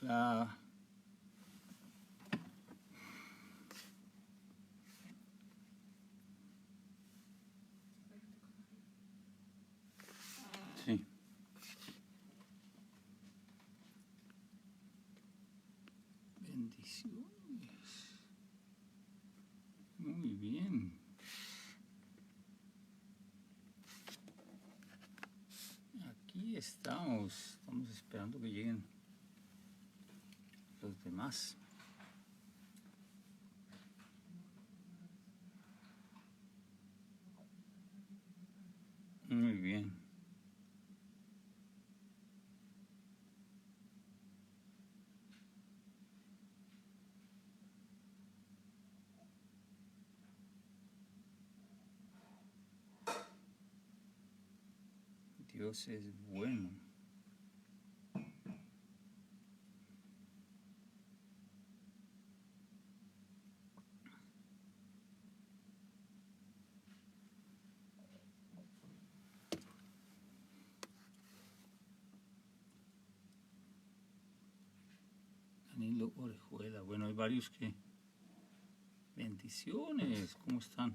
la sí. Bendiciones. Muy bien. Aquí estamos esperando que lleguen los demás. Muy bien. Dios es bueno. Danilo Orejuela. Bueno, hay varios que... Bendiciones. ¿Cómo están?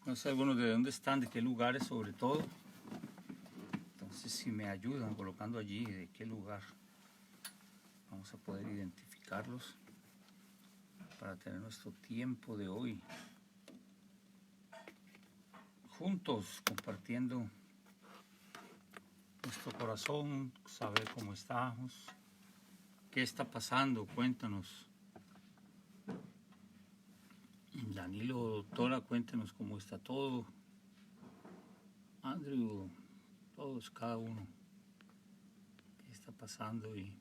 No sé algunos de dónde están, de qué lugares sobre todo. Entonces, si me ayudan colocando allí de qué lugar, vamos a poder identificarlos para tener nuestro tiempo de hoy juntos, compartiendo nuestro corazón, saber cómo estamos, qué está pasando, cuéntanos. Danilo, Tora, cuéntenos cómo está todo. Andrew, todos, cada uno, qué está pasando. Y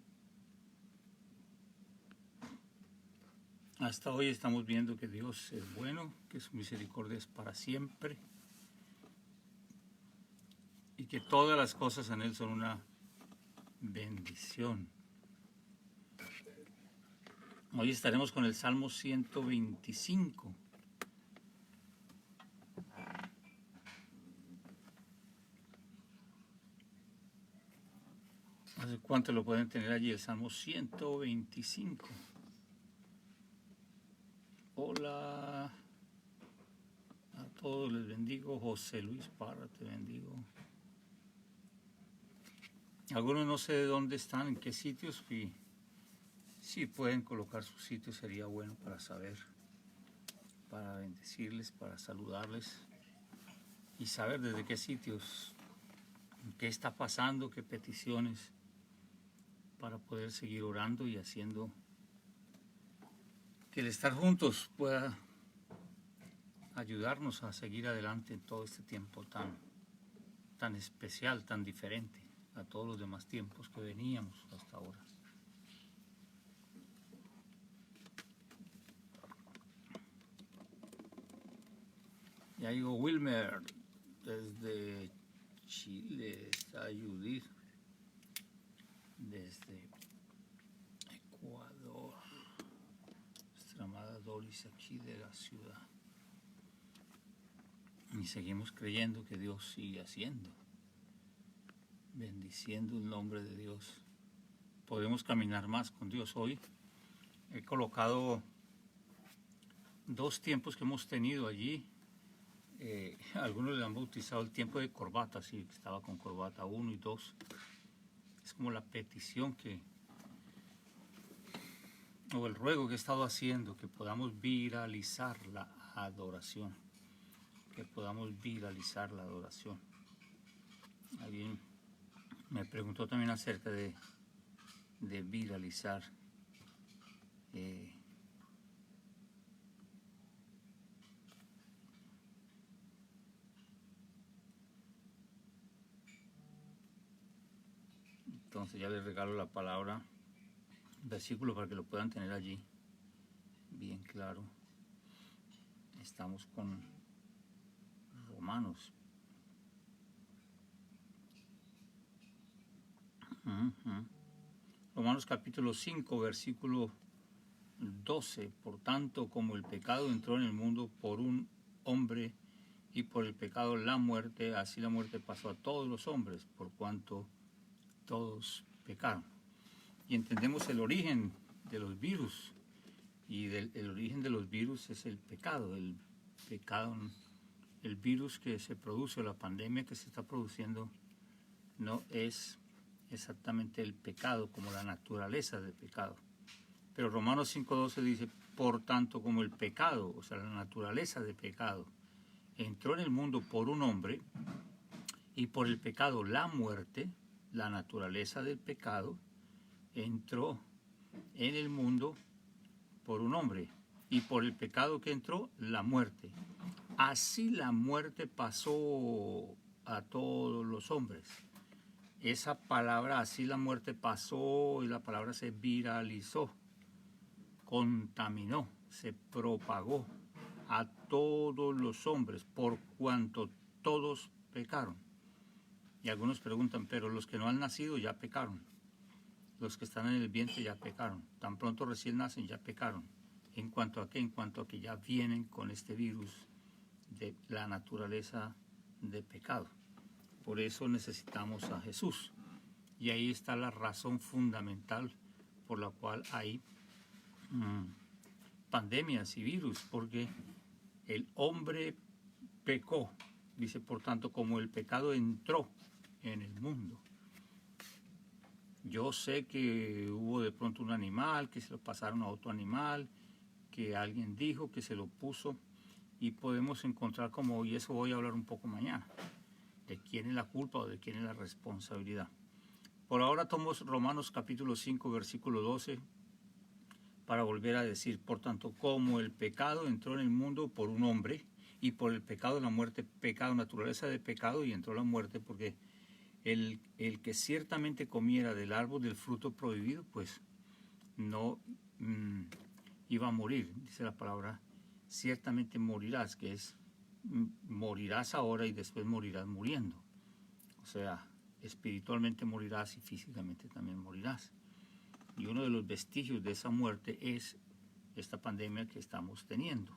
hasta hoy estamos viendo que Dios es bueno, que su misericordia es para siempre y que todas las cosas en Él son una bendición. Hoy estaremos con el Salmo 125. No sé cuánto lo pueden tener allí, el Salmo 125. Hola a todos, les bendigo. José Luis Parra, te bendigo. Algunos no sé de dónde están, en qué sitios, y si pueden colocar sus sitios sería bueno para saber, para bendecirles, para saludarles y saber desde qué sitios, qué está pasando, qué peticiones, para poder seguir orando y haciendo que el estar juntos pueda ayudarnos a seguir adelante en todo este tiempo tan especial, tan diferente a todos los demás tiempos que veníamos hasta ahora. Ya digo, Wilmer, desde Chile, está Judith, desde Ecuador, nuestra amada Doris aquí de la ciudad. Y seguimos creyendo que Dios sigue haciendo, bendiciendo el nombre de Dios. Podemos caminar más con Dios. Hoy he colocado 2 tiempos que hemos tenido allí. Algunos le han bautizado el tiempo de corbata, sí, estaba con corbata 1 y 2. Es como la petición o el ruego que he estado haciendo, que podamos viralizar la adoración. Que podamos viralizar la adoración. Alguien me preguntó también acerca de viralizar. Entonces ya les regalo la palabra, versículo para que lo puedan tener allí bien claro. Estamos con Romanos. Romanos capítulo 5, versículo 12. Por tanto, como el pecado entró en el mundo por un hombre y por el pecado la muerte, así la muerte pasó a todos los hombres, por cuanto todos pecaron. y entendemos el origen de los virus. Y el origen de los virus es el pecado. El pecado, el virus que se produce, la pandemia que se está produciendo, no es exactamente el pecado como la naturaleza del pecado. Pero Romanos 5:12 dice, por tanto como el pecado, o sea, la naturaleza del pecado, entró en el mundo por un hombre, y por el pecado la muerte, la naturaleza del pecado, entró en el mundo por un hombre, y por el pecado que entró, la muerte. Así la muerte pasó a todos los hombres. Esa palabra, así la muerte pasó, y la palabra se viralizó, contaminó, se propagó a todos los hombres, por cuanto todos pecaron. Y algunos preguntan, pero los que no han nacido ya pecaron. Los que están en el vientre ya pecaron. Tan pronto recién nacen ya pecaron. ¿En cuanto a qué? En cuanto a que ya vienen con este virus de la naturaleza de pecado. Por eso necesitamos a Jesús. Y ahí está la razón fundamental por la cual hay pandemias y virus, porque el hombre pecó. Dice, por tanto, como el pecado entró en el mundo. Yo sé que hubo de pronto un animal, que se lo pasaron a otro animal, que alguien dijo que se lo puso, y podemos encontrar como, y eso voy a hablar un poco mañana, de quién es la culpa o de quién es la responsabilidad. Por ahora tomo Romanos capítulo 5, versículo 12, para volver a decir, por tanto, como el pecado entró en el mundo por un hombre, y por el pecado la muerte, pecado, naturaleza de pecado, y entró la muerte, porque el que ciertamente comiera del árbol del fruto prohibido, pues no iba a morir, dice la palabra, ciertamente morirás, que es morirás ahora y después morirás muriendo. O sea, espiritualmente morirás y físicamente también morirás. Y uno de los vestigios de esa muerte es esta pandemia que estamos teniendo.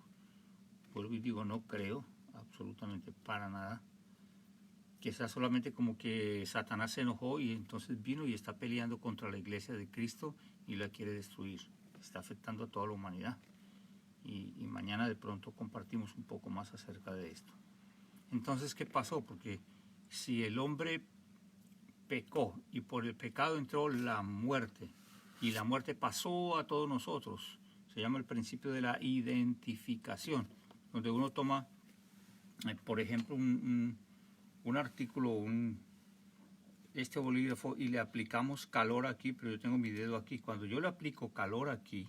Vuelvo y digo, no creo absolutamente para nada que sea solamente como que Satanás se enojó y entonces vino y está peleando contra la iglesia de Cristo y la quiere destruir. Está afectando a toda la humanidad. Y mañana de pronto compartimos un poco más acerca de esto. Entonces, ¿qué pasó? Porque si el hombre pecó y por el pecado entró la muerte, y la muerte pasó a todos nosotros, se llama el principio de la identificación, donde uno toma, por ejemplo, un artículo, este bolígrafo, y le aplicamos calor aquí, pero yo tengo mi dedo aquí. Cuando yo le aplico calor aquí,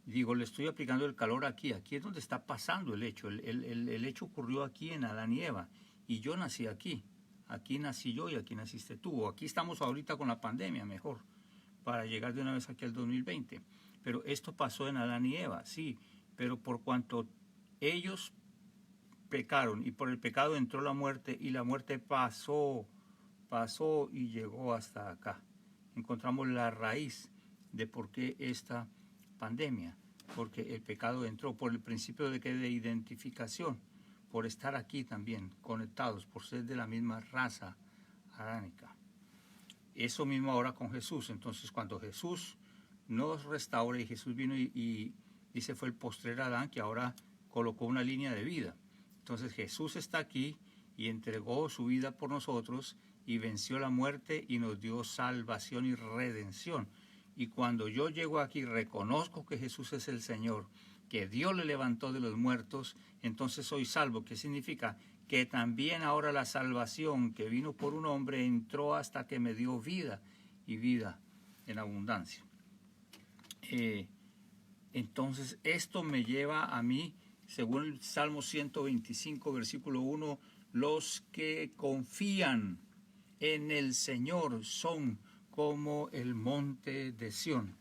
digo, le estoy aplicando el calor aquí. Aquí es donde está pasando el hecho. El hecho ocurrió aquí en Adán y Eva, y yo nací aquí. Aquí nací yo y aquí naciste tú. O aquí estamos ahorita con la pandemia, mejor, para llegar de una vez aquí al 2020. Pero esto pasó en Adán y Eva, sí, pero por cuanto ellos pecaron y por el pecado entró la muerte, y la muerte pasó y llegó hasta acá. Encontramos la raíz de por qué esta pandemia, porque el pecado entró por el principio de identificación, por estar aquí también conectados, por ser de la misma raza adánica. Eso mismo ahora con Jesús. Entonces, cuando Jesús nos restaura, y Jesús vino y dice fue el postrer Adán, que ahora colocó una línea de vida. Entonces Jesús está aquí y entregó su vida por nosotros y venció la muerte y nos dio salvación y redención. Y cuando yo llego aquí, reconozco que Jesús es el Señor, que Dios le levantó de los muertos, entonces soy salvo. ¿Qué significa? Que también ahora la salvación que vino por un hombre entró hasta que me dio vida, y vida en abundancia. Entonces esto me lleva a mí, según el Salmo 125, versículo 1, los que confían en el Señor son como el monte de Sión.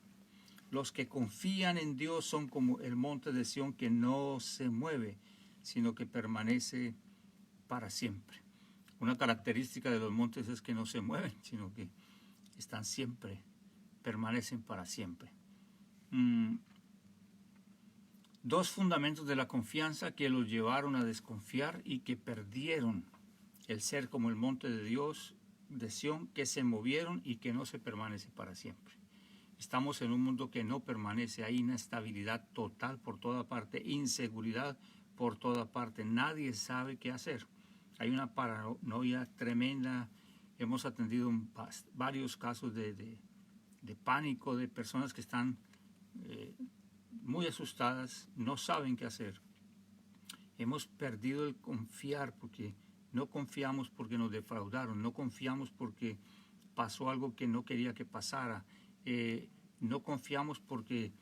Los que confían en Dios son como el monte de Sión, que no se mueve, sino que permanece para siempre. Una característica de los montes es que no se mueven, sino que están siempre, permanecen para siempre. Dos fundamentos de la confianza que los llevaron a desconfiar y que perdieron el ser como el monte de Dios, de Sión, que se movieron y que no se permanece para siempre. Estamos en un mundo que no permanece, hay inestabilidad total por toda parte, inseguridad por toda parte, nadie sabe qué hacer. Hay una paranoia tremenda, hemos atendido varios casos de pánico, de personas que están muy asustadas, no saben qué hacer. Hemos perdido el confiar porque no confiamos porque nos defraudaron, no confiamos porque pasó algo que no quería que pasara, no confiamos porque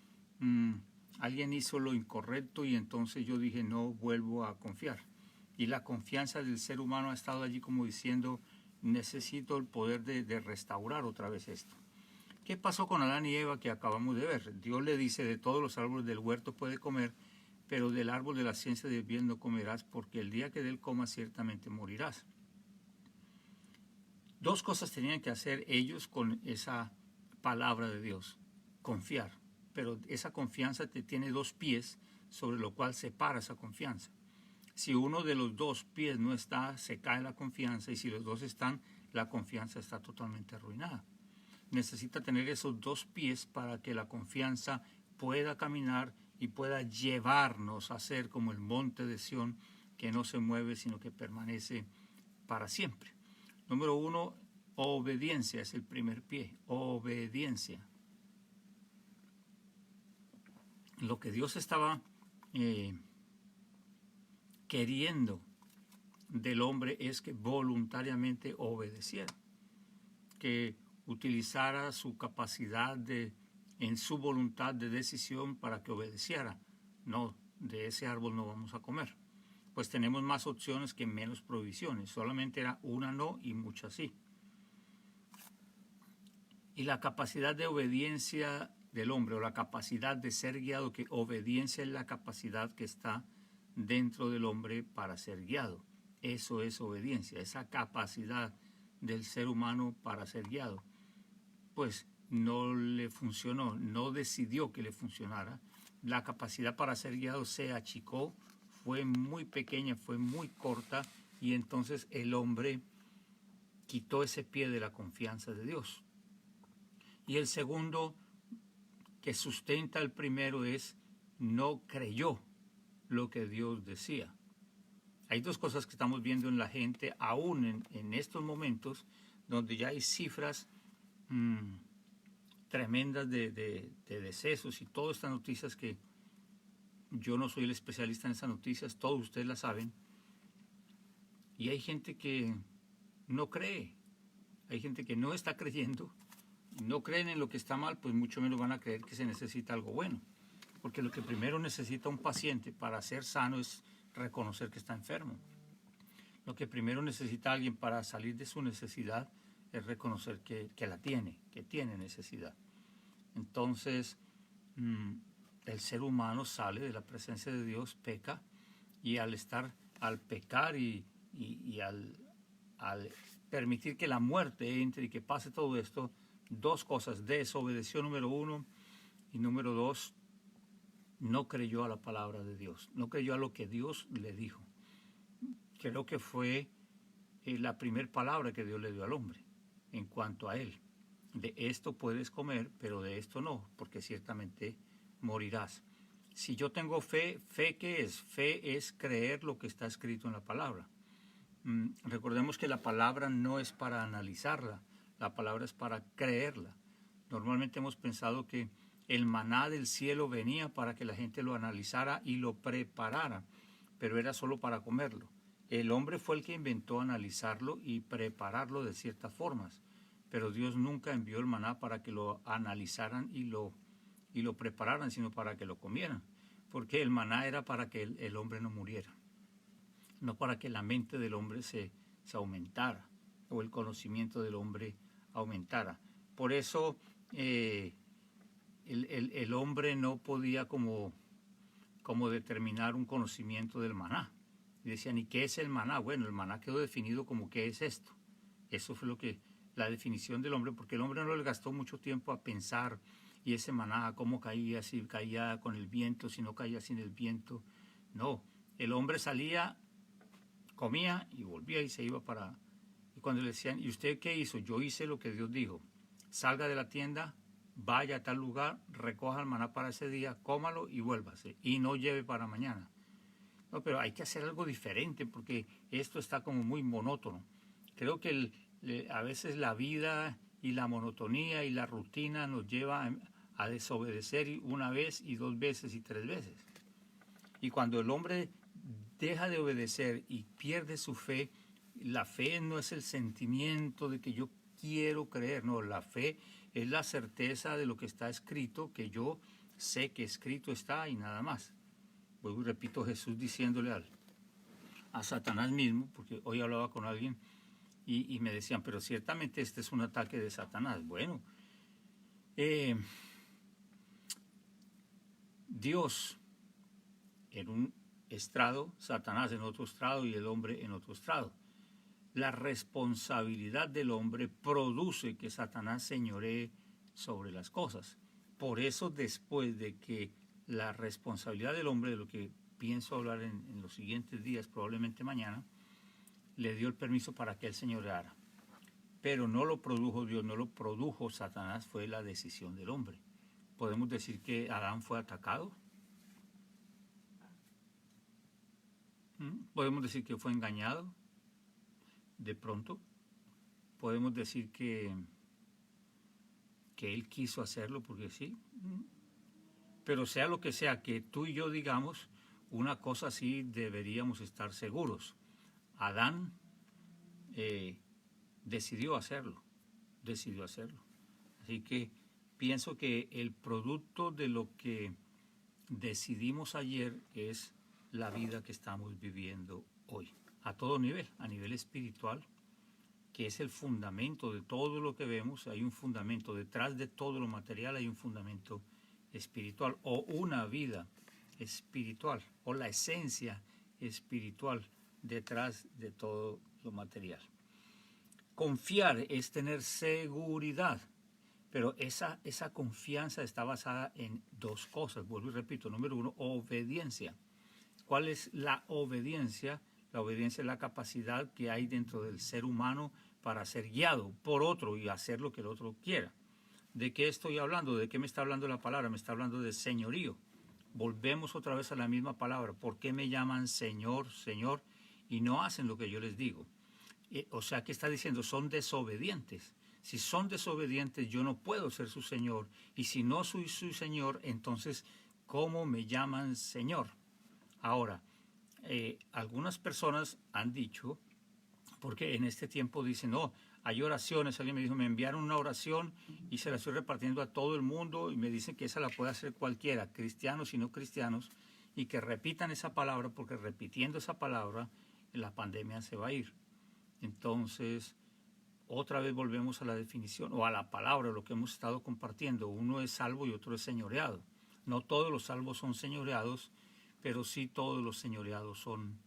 alguien hizo lo incorrecto y entonces yo dije no vuelvo a confiar. Y la confianza del ser humano ha estado allí como diciendo necesito el poder de restaurar otra vez esto. ¿Qué pasó con Adán y Eva que acabamos de ver? Dios le dice de todos los árboles del huerto puede comer, pero del árbol de la ciencia del bien no comerás, porque el día que de él comas ciertamente morirás. Dos cosas tenían que hacer ellos con esa palabra de Dios: confiar, pero esa confianza tiene dos pies sobre lo cual se para esa confianza. Si uno de los dos pies no está, se cae la confianza, y si los dos están, la confianza está totalmente arruinada. Necesita tener esos dos pies para que la confianza pueda caminar y pueda llevarnos a ser como el monte de Sión, que no se mueve sino que permanece para siempre. Número uno, obediencia es el primer pie, obediencia. Lo que Dios estaba queriendo del hombre es que voluntariamente obedeciera, que utilizara su capacidad en su voluntad de decisión para que obedeciera. No, de ese árbol no vamos a comer. Pues tenemos más opciones que menos provisiones. Solamente era una no y muchas sí. Y la capacidad de obediencia del hombre, o la capacidad de ser guiado, que obediencia es la capacidad que está dentro del hombre para ser guiado. Eso es obediencia, esa capacidad del ser humano para ser guiado. Pues no le funcionó, no decidió que le funcionara. La capacidad para ser guiado se achicó, fue muy pequeña, fue muy corta, y entonces el hombre quitó ese pie de la confianza de Dios. Y el segundo, que sustenta el primero, es no creyó lo que Dios decía. Hay dos cosas que estamos viendo en la gente, aún en estos momentos, donde ya hay cifras tremendas de decesos y todas estas noticias que yo no soy el especialista en esas noticias, todos ustedes las saben, y hay gente que no cree, hay gente que no está creyendo, no creen en lo que está mal, pues mucho menos van a creer que se necesita algo bueno, porque lo que primero necesita un paciente para ser sano es reconocer que está enfermo. Lo que primero necesita alguien para salir de su necesidad es reconocer que la tiene, que tiene necesidad. Entonces, el ser humano sale de la presencia de Dios, peca, y al pecar y al permitir que la muerte entre y que pase todo esto, dos cosas: desobedeció, número uno, y número dos, no creyó a la palabra de Dios, no creyó a lo que Dios le dijo. Creo que fue la primera palabra que Dios le dio al hombre en cuanto a él: de esto puedes comer, pero de esto no, porque ciertamente morirás. Si yo tengo fe, ¿fe qué es? Fe es creer lo que está escrito en la palabra. Recordemos que la palabra no es para analizarla, la palabra es para creerla. Normalmente hemos pensado que el maná del cielo venía para que la gente lo analizara y lo preparara, pero era solo para comerlo. El hombre fue el que inventó analizarlo y prepararlo de ciertas formas, pero Dios nunca envió el maná para que lo analizaran y lo prepararan, sino para que lo comieran, porque el maná era para que el hombre no muriera, no para que la mente del hombre se aumentara o el conocimiento del hombre aumentara. Por eso el hombre no podía como determinar un conocimiento del maná. Y decían, ¿y qué es el maná? Bueno, el maná quedó definido como ¿qué es esto? Eso fue la definición del hombre, porque el hombre no le gastó mucho tiempo a pensar, y ese maná, cómo caía, si caía con el viento, si no caía sin el viento. No, el hombre salía, comía y volvía y se iba y cuando le decían, ¿y usted qué hizo? Yo hice lo que Dios dijo. Salga de la tienda, vaya a tal lugar, recoja el maná para ese día, cómalo y vuélvase, y no lleve para mañana. No, pero hay que hacer algo diferente porque esto está como muy monótono. Creo que a veces la vida y la monotonía y la rutina nos lleva a desobedecer una vez y dos veces y tres veces. Y cuando el hombre deja de obedecer y pierde su fe, la fe no es el sentimiento de que yo quiero creer, no, la fe es la certeza de lo que está escrito, que yo sé que escrito está y nada más. Vuelvo y repito, Jesús diciéndole a Satanás mismo, porque hoy hablaba con alguien y me decían, pero ciertamente este es un ataque de Satanás. Bueno, Dios en un estrado, Satanás en otro estrado y el hombre en otro estrado. La responsabilidad del hombre produce que Satanás señoree sobre las cosas. Por eso, después de que la responsabilidad del hombre, de lo que pienso hablar en los siguientes días, probablemente mañana, le dio el permiso para que él señoreara. Pero no lo produjo Dios, no lo produjo Satanás, fue la decisión del hombre. ¿Podemos decir que Adán fue atacado? ¿Podemos decir que fue engañado? De pronto. ¿Podemos decir que él quiso hacerlo porque sí? Pero sea lo que sea que tú y yo digamos, una cosa sí deberíamos estar seguros. Adán decidió hacerlo. Así que pienso que el producto de lo que decidimos ayer es la vida que estamos viviendo hoy, a todo nivel, a nivel espiritual, que es el fundamento de todo lo que vemos. Hay un fundamento detrás de todo lo material, hay un fundamento espiritual o una vida espiritual o la esencia espiritual detrás de todo lo material. Confiar es tener seguridad, pero esa confianza está basada en dos cosas. Vuelvo y repito, número uno, obediencia. ¿Cuál es la obediencia? La obediencia es la capacidad que hay dentro del ser humano para ser guiado por otro y hacer lo que el otro quiera. ¿De qué estoy hablando? ¿De qué me está hablando la palabra? Me está hablando de señorío. Volvemos otra vez a la misma palabra. ¿Por qué me llaman Señor, Señor y no hacen lo que yo les digo? O sea, ¿qué está diciendo? Son desobedientes. Si son desobedientes, yo no puedo ser su Señor. Y si no soy su Señor, entonces, ¿cómo me llaman Señor? Ahora, algunas personas han dicho, porque en este tiempo dicen, no, hay oraciones. Alguien me dijo, me enviaron una oración y se la estoy repartiendo a todo el mundo y me dicen que esa la puede hacer cualquiera, cristianos y no cristianos, y que repitan esa palabra, porque repitiendo esa palabra, la pandemia se va a ir. Entonces, otra vez volvemos a la definición o a la palabra, lo que hemos estado compartiendo. Uno es salvo y otro es señoreado. No todos los salvos son señoreados, pero sí todos los señoreados son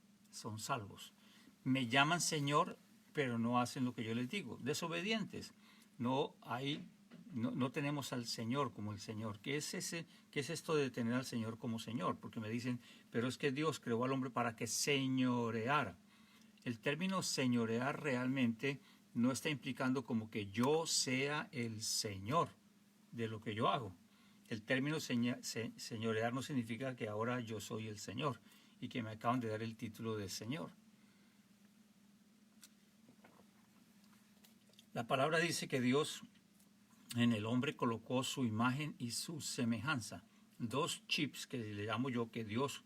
salvos. Me llaman Señor, pero no hacen lo que yo les digo. Desobedientes. No tenemos al Señor como el Señor. ¿Qué es esto de tener al Señor como Señor? Porque me dicen, pero es que Dios creó al hombre para que señoreara. El término señorear realmente no está implicando como que yo sea el Señor de lo que yo hago. El término señorear no significa que ahora yo soy el Señor y que me acaban de dar el título de Señor. La palabra dice que Dios en el hombre colocó su imagen y su semejanza. Dos chips que le llamo yo que Dios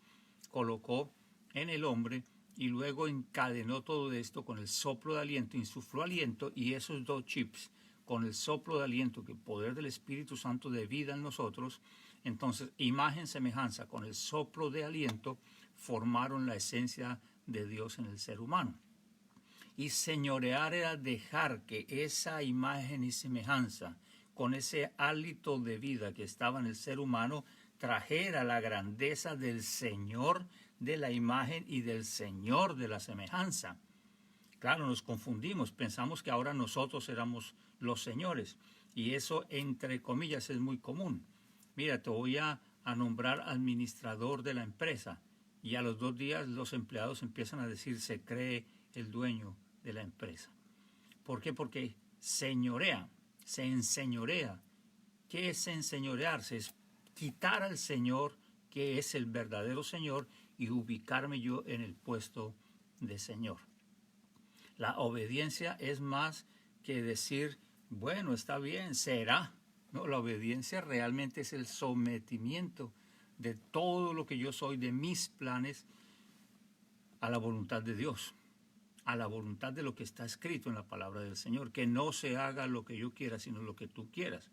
colocó en el hombre y luego encadenó todo esto con el soplo de aliento, insufló aliento, y esos dos chips con el soplo de aliento, que el poder del Espíritu Santo de vida en nosotros, entonces imagen, semejanza con el soplo de aliento formaron la esencia de Dios en el ser humano. Y señorear era dejar que esa imagen y semejanza con ese hálito de vida que estaba en el ser humano trajera la grandeza del Señor de la imagen y del Señor de la semejanza. Claro, nos confundimos, pensamos que ahora nosotros éramos los señores, y eso entre comillas es muy común. Mira, te voy a nombrar administrador de la empresa, y a los 2 días los empleados empiezan a decir, se cree el dueño de la empresa. ¿Por qué? Porque señorea, se enseñorea. ¿Qué es enseñorearse? Es quitar al Señor, que es el verdadero Señor, y ubicarme yo en el puesto de Señor. La obediencia es más que decir, bueno, está bien, será. No, la obediencia realmente es el sometimiento de todo lo que yo soy, de mis planes, a la voluntad de Dios, a la voluntad de lo que está escrito en la palabra del Señor, que no se haga lo que yo quiera, sino lo que tú quieras.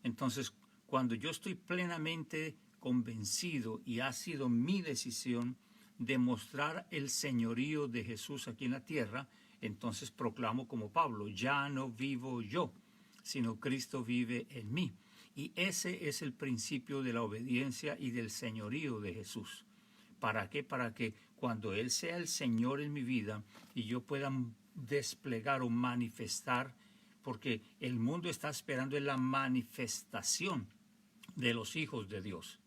Entonces, cuando yo estoy plenamente convencido y ha sido mi decisión demostrar el señorío de Jesús aquí en la tierra, entonces proclamo como Pablo, ya no vivo yo, sino Cristo vive en mí. Y ese es el principio de la obediencia y del señorío de Jesús. ¿Para qué? Para que cuando Él sea el Señor en mi vida y yo pueda desplegar o manifestar, porque el mundo está esperando en la manifestación de los hijos de Dios.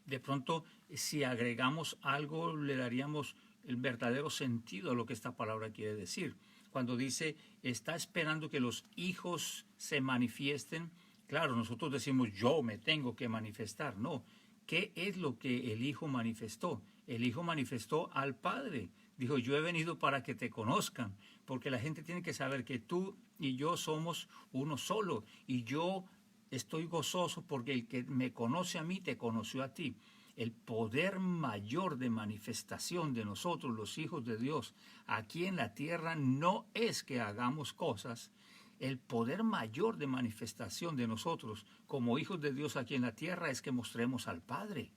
De pronto, si agregamos algo, le daríamos el verdadero sentido a lo que esta palabra quiere decir. Cuando dice, está esperando que los hijos se manifiesten, claro, nosotros decimos, yo me tengo que manifestar. No, ¿qué es lo que el Hijo manifestó? El Hijo manifestó al Padre. Dijo, yo he venido para que te conozcan, porque la gente tiene que saber que tú y yo somos uno solo, y yo estoy gozoso porque el que me conoce a mí te conoció a ti. El poder mayor de manifestación de nosotros, los hijos de Dios, aquí en la tierra no es que hagamos cosas. El poder mayor de manifestación de nosotros como hijos de Dios aquí en la tierra es que mostremos al Padre.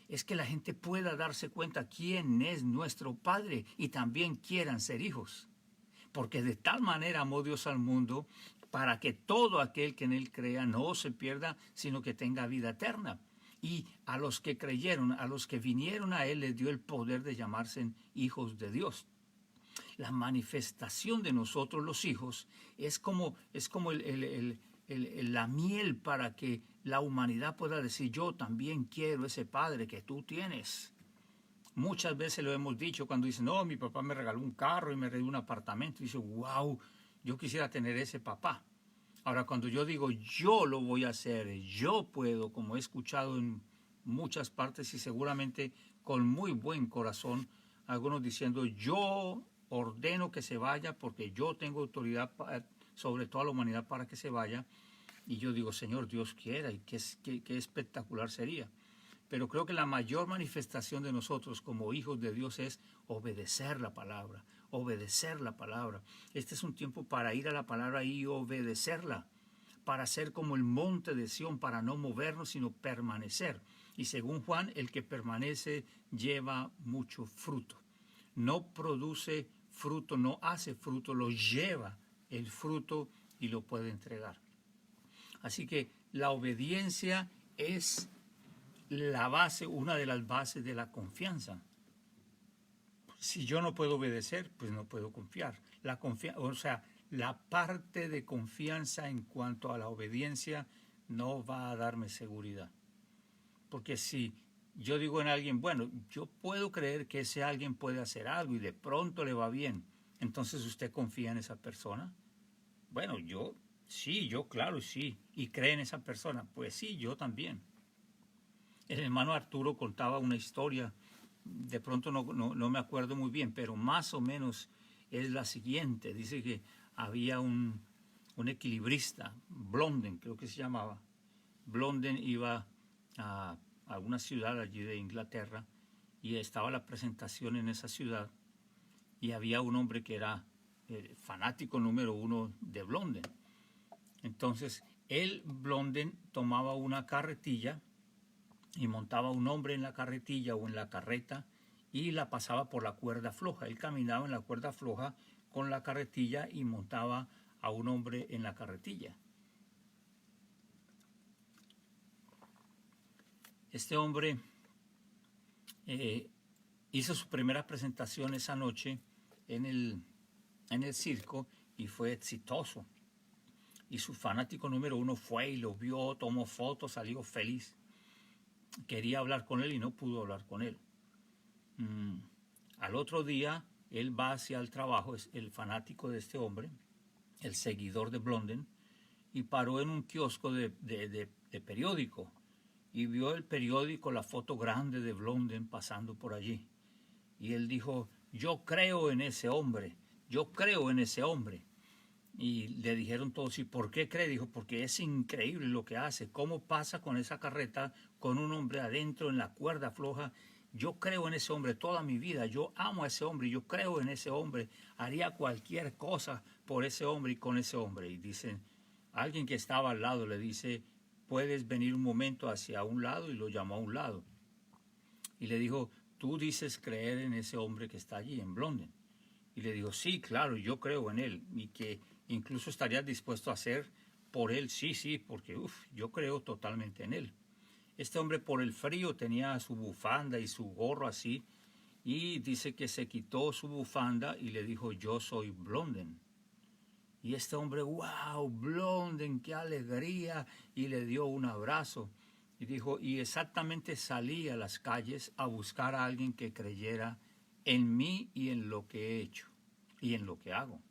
Es que la gente pueda darse cuenta quién es nuestro Padre y también quieran ser hijos. Porque de tal manera amó Dios al mundo para que todo aquel que en Él crea no se pierda, sino que tenga vida eterna. Y a los que creyeron, a los que vinieron a Él, les dio el poder de llamarse hijos de Dios. La manifestación de nosotros los hijos es como la miel para que la humanidad pueda decir, yo también quiero ese Padre que tú tienes. Muchas veces lo hemos dicho cuando dicen, no, mi papá me regaló un carro y me regaló un apartamento. Y dice, wow, yo quisiera tener ese papá. Ahora, cuando yo digo, yo lo voy a hacer, yo puedo, como he escuchado en muchas partes y seguramente con muy buen corazón, algunos diciendo, yo ordeno que se vaya porque yo tengo autoridad sobre toda la humanidad para que se vaya. Y yo digo, Señor, Dios quiera, y qué espectacular sería. Pero creo que la mayor manifestación de nosotros como hijos de Dios es obedecer la palabra, obedecer la palabra. Este es un tiempo para ir a la palabra y obedecerla, para ser como el monte de Sión, para no movernos, sino permanecer. Y según Juan, el que permanece lleva mucho fruto. No produce fruto, no hace fruto, lo lleva el fruto y lo puede entregar. Así que la obediencia es la base, una de las bases de la confianza. Si yo no puedo obedecer, pues no puedo confiar. La parte de confianza en cuanto a la obediencia no va a darme seguridad. Porque si yo digo en alguien, bueno, yo puedo creer que ese alguien puede hacer algo y de pronto le va bien, entonces ¿usted confía en esa persona? Bueno, claro, sí. ¿Y cree en esa persona? Pues sí, yo también. El hermano Arturo contaba una historia, de pronto no me acuerdo muy bien, pero más o menos es la siguiente. Dice que había un equilibrista, Blondin creo que se llamaba. Blondin iba a alguna ciudad allí de Inglaterra y estaba la presentación en esa ciudad y había un hombre que era el fanático número uno de Blondin. Entonces, Blondin tomaba una carretilla y montaba un hombre en la carretilla o en la carreta y la pasaba por la cuerda floja. Él caminaba en la cuerda floja con la carretilla y montaba a un hombre en la carretilla. Este hombre hizo su primera presentación esa noche en el circo y fue exitoso. Y su fanático número uno fue y lo vio, tomó fotos, salió feliz. Quería hablar con él y no pudo hablar con él. Al otro día, él va hacia el trabajo, es el fanático de este hombre, el seguidor de Blondin, y paró en un kiosco de periódico y vio el periódico, la foto grande de Blondin pasando por allí. Y él dijo, yo creo en ese hombre, yo creo en ese hombre. Y le dijeron todos, ¿y por qué cree? Dijo, porque es increíble lo que hace, cómo pasa con esa carreta, con un hombre adentro en la cuerda floja. Yo creo en ese hombre toda mi vida, yo amo a ese hombre, yo creo en ese hombre, haría cualquier cosa por ese hombre y con ese hombre. Y dicen, alguien que estaba al lado le dice, puedes venir un momento hacia un lado, y lo llamó a un lado. Y le dijo, tú dices creer en ese hombre que está allí, en Blondin. Y le dijo, sí, claro, yo creo en él, y que incluso estaría dispuesto a hacer por él, sí, porque yo creo totalmente en él. Este hombre por el frío tenía su bufanda y su gorro así, y dice que se quitó su bufanda y le dijo, yo soy Blondin. Y este hombre, wow, Blondin, qué alegría, y le dio un abrazo. Y dijo, y exactamente salí a las calles a buscar a alguien que creyera en mí y en lo que he hecho y en lo que hago.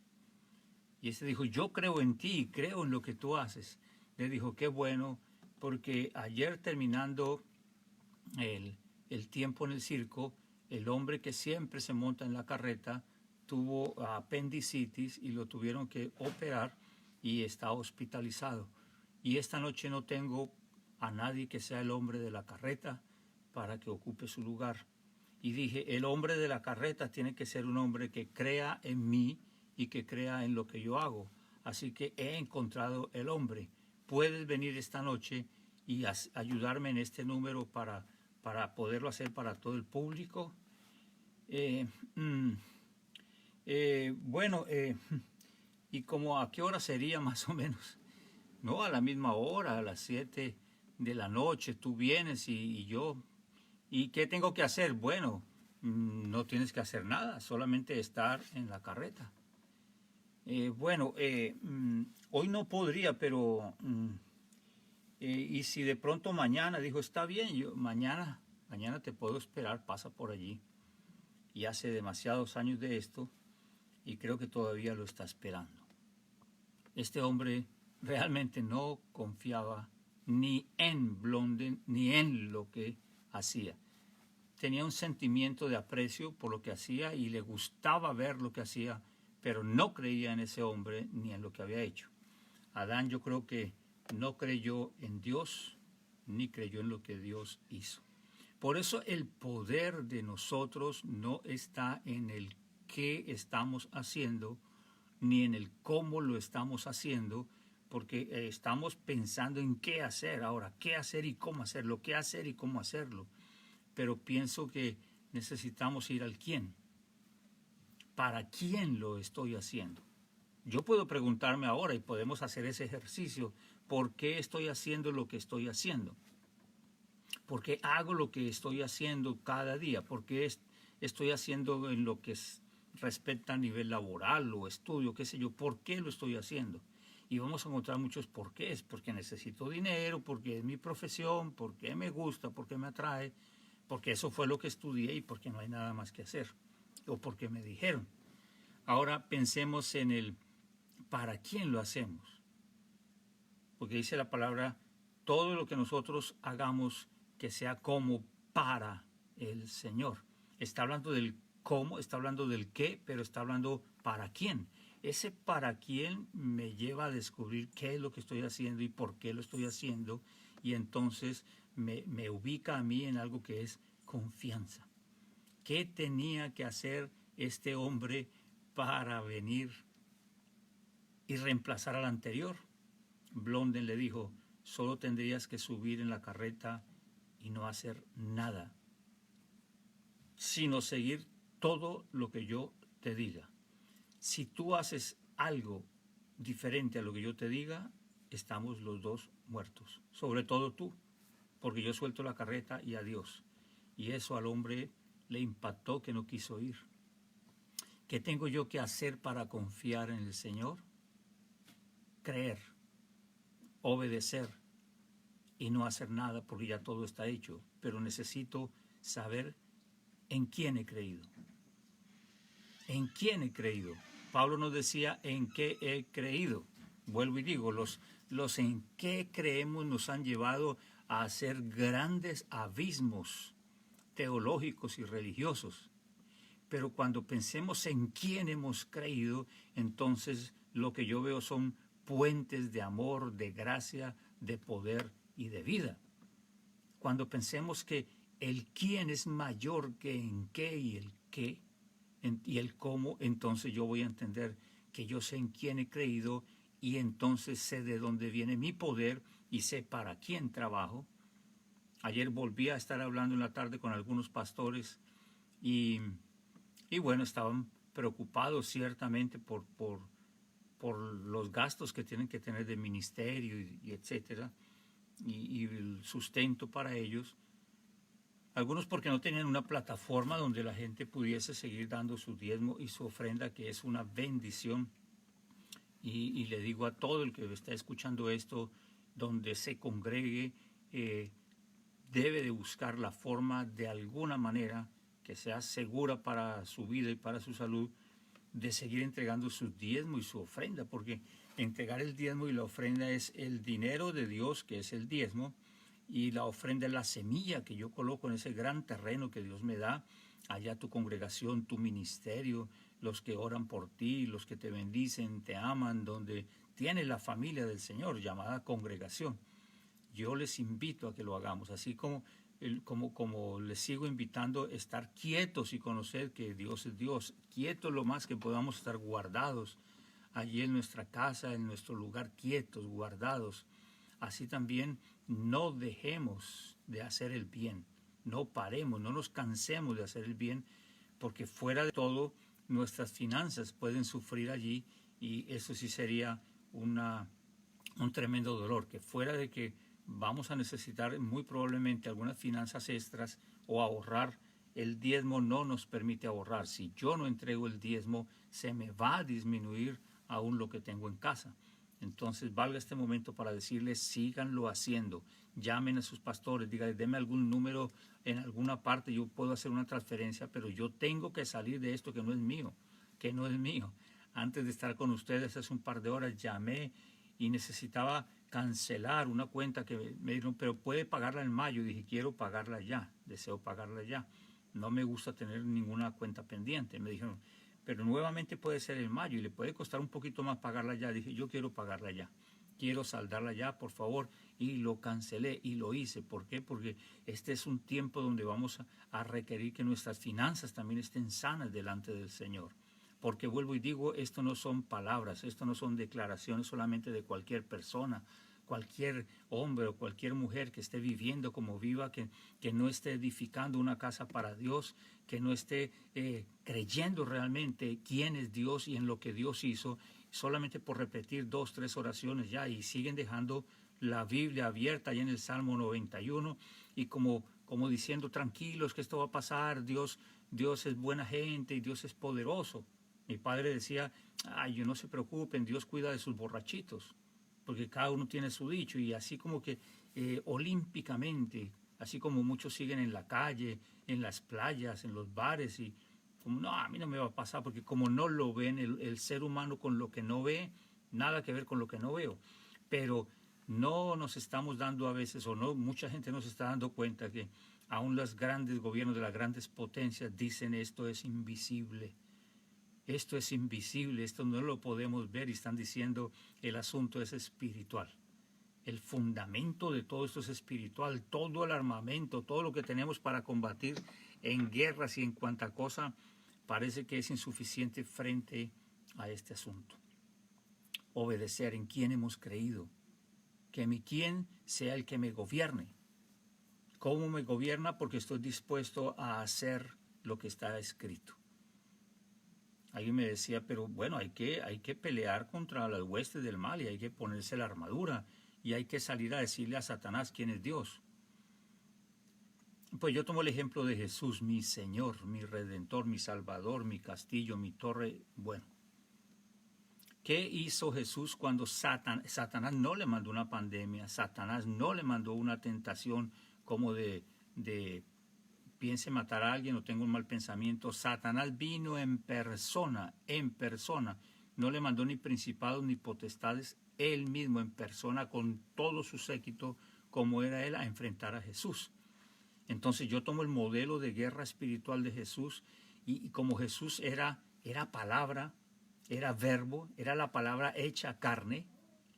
Y este dijo, yo creo en ti, creo en lo que tú haces. Le dijo, qué bueno, porque ayer terminando el tiempo en el circo, el hombre que siempre se monta en la carreta tuvo apendicitis y lo tuvieron que operar y está hospitalizado. Y esta noche no tengo a nadie que sea el hombre de la carreta para que ocupe su lugar. Y dije, el hombre de la carreta tiene que ser un hombre que crea en mí y que crea en lo que yo hago. Así que he encontrado el hombre. Puedes venir esta noche y ayudarme en este número para poderlo hacer para todo el público. Bueno, ¿y como a qué hora sería más o menos? No, a la misma hora, a las 7 de la noche, tú vienes y yo. ¿Y qué tengo que hacer? Bueno, no tienes que hacer nada, solamente estar en la carreta. Bueno, hoy no podría, pero y si de pronto mañana, dijo, está bien, yo mañana te puedo esperar, pasa por allí. Y hace demasiados años de esto y creo que todavía lo está esperando. Este hombre realmente no confiaba ni en Blondin ni en lo que hacía. Tenía un sentimiento de aprecio por lo que hacía y le gustaba ver lo que hacía, pero no creía en ese hombre ni en lo que había hecho. Adán, yo creo que no creyó en Dios ni creyó en lo que Dios hizo. Por eso el poder de nosotros no está en el qué estamos haciendo, ni en el cómo lo estamos haciendo, porque estamos pensando en qué hacer ahora, qué hacer y cómo hacerlo, qué hacer y cómo hacerlo. Pero pienso que necesitamos ir al quién. ¿Para quién lo estoy haciendo? Yo puedo preguntarme ahora y podemos hacer ese ejercicio. ¿Por qué estoy haciendo lo que estoy haciendo? ¿Por qué hago lo que estoy haciendo cada día? ¿Por qué estoy haciendo en lo que respecta a nivel laboral o estudio, qué sé yo? ¿Por qué lo estoy haciendo? Y vamos a encontrar muchos porqués. Porque necesito dinero, porque es mi profesión, porque me gusta, porque me atrae, porque eso fue lo que estudié y porque no hay nada más que hacer. O porque me dijeron. Ahora pensemos en el ¿para quién lo hacemos? Porque dice la palabra, todo lo que nosotros hagamos que sea como para el Señor. Está hablando del cómo, está hablando del qué, pero está hablando para quién. Ese para quién me lleva a descubrir qué es lo que estoy haciendo y por qué lo estoy haciendo, y entonces me ubica a mí en algo que es confianza. ¿Qué tenía que hacer este hombre para venir y reemplazar al anterior? Blondin le dijo, solo tendrías que subir en la carreta y no hacer nada, sino seguir todo lo que yo te diga. Si tú haces algo diferente a lo que yo te diga, estamos los dos muertos. Sobre todo tú, porque yo suelto la carreta y adiós. Y eso al hombre le impactó que no quiso ir. ¿Qué tengo yo que hacer para confiar en el Señor? Creer, obedecer y no hacer nada porque ya todo está hecho. Pero necesito saber en quién he creído. ¿En quién he creído? Pablo nos decía en qué he creído. Vuelvo y digo, los los en qué creemos nos han llevado a hacer grandes abismos teológicos y religiosos. Pero cuando pensemos en quién hemos creído, entonces lo que yo veo son puentes de amor, de gracia, de poder y de vida. Cuando pensemos que el quién es mayor que en qué y el qué y el cómo, entonces yo voy a entender que yo sé en quién he creído y entonces sé de dónde viene mi poder y sé para quién trabajo. Ayer volví a estar hablando en la tarde con algunos pastores y bueno, estaban preocupados ciertamente por los gastos que tienen que tener de ministerio y etcétera, y el sustento para ellos. Algunos porque no tenían una plataforma donde la gente pudiese seguir dando su diezmo y su ofrenda, que es una bendición. Y le digo a todo el que está escuchando esto, donde se congregue, debe de buscar la forma de alguna manera que sea segura para su vida y para su salud, de seguir entregando su diezmo y su ofrenda, porque entregar el diezmo y la ofrenda es el dinero de Dios, que es el diezmo, y la ofrenda es la semilla que yo coloco en ese gran terreno que Dios me da, allá tu congregación, tu ministerio, los que oran por ti, los que te bendicen, te aman, donde tienes la familia del Señor llamada congregación. Yo les invito a que lo hagamos, así como les sigo invitando a estar quietos y conocer que Dios es Dios, quietos lo más que podamos estar guardados allí en nuestra casa, en nuestro lugar, quietos, guardados. Así también no dejemos de hacer el bien, no paremos, no nos cansemos de hacer el bien, porque fuera de todo nuestras finanzas pueden sufrir allí y eso sí sería un tremendo dolor, que fuera de que vamos a necesitar muy probablemente algunas finanzas extras o ahorrar, el diezmo no nos permite ahorrar. Si yo no entrego el diezmo, se me va a disminuir aún lo que tengo en casa. Entonces valga este momento para decirles, síganlo haciendo, llamen a sus pastores, díganles, denme algún número en alguna parte, yo puedo hacer una transferencia, pero yo tengo que salir de esto que no es mío, que no es mío. Antes de estar con ustedes hace un par de horas llamé y necesitaba cancelar una cuenta que me dijeron, pero puede pagarla en mayo. Dije, quiero pagarla ya, deseo pagarla ya. No me gusta tener ninguna cuenta pendiente. Me dijeron, pero nuevamente puede ser en mayo y le puede costar un poquito más pagarla ya. Dije, yo quiero pagarla ya. Quiero saldarla ya, por favor. Y lo cancelé y lo hice. ¿Por qué? Porque este es un tiempo donde vamos a requerir que nuestras finanzas también estén sanas delante del Señor. Porque vuelvo y digo, esto no son palabras, esto no son declaraciones solamente de cualquier persona, cualquier hombre o cualquier mujer que esté viviendo como viva, que no esté edificando una casa para Dios, que no esté creyendo realmente quién es Dios y en lo que Dios hizo, solamente por repetir 2, 3 oraciones ya, y siguen dejando la Biblia abierta allá en el Salmo 91 y como diciendo, tranquilos que esto va a pasar, Dios es buena gente y Dios es poderoso. Mi padre decía, ay, no se preocupen, Dios cuida de sus borrachitos, porque cada uno tiene su dicho, y así como que olímpicamente, así como muchos siguen en la calle, en las playas, en los bares, y como, no, a mí no me va a pasar, porque como no lo ven, el ser humano con lo que no ve, nada que ver con lo que no veo, pero no nos estamos dando a veces, o no, mucha gente no se está dando cuenta que aún los grandes gobiernos de las grandes potencias dicen esto es invisible. Esto es invisible, esto no lo podemos ver y están diciendo el asunto es espiritual. El fundamento de todo esto es espiritual, todo el armamento, todo lo que tenemos para combatir en guerras y en cuanta cosa parece que es insuficiente frente a este asunto. Obedecer en quién hemos creído, que mi quién sea el que me gobierne. ¿Cómo me gobierna? Porque estoy dispuesto a hacer lo que está escrito. Alguien me decía, pero bueno, hay que pelear contra las huestes del mal y hay que ponerse la armadura y hay que salir a decirle a Satanás quién es Dios. Pues yo tomo el ejemplo de Jesús, mi Señor, mi Redentor, mi Salvador, mi castillo, mi torre. Bueno, ¿qué hizo Jesús cuando Satanás no le mandó una pandemia? Satanás no le mandó una tentación como de piense matar a alguien o tenga un mal pensamiento. Satanás vino en persona, no le mandó ni principados ni potestades, él mismo en persona con todo su séquito, como era él, a enfrentar a Jesús. Entonces yo tomo el modelo de guerra espiritual de Jesús y como Jesús era palabra, era verbo, era la palabra hecha carne.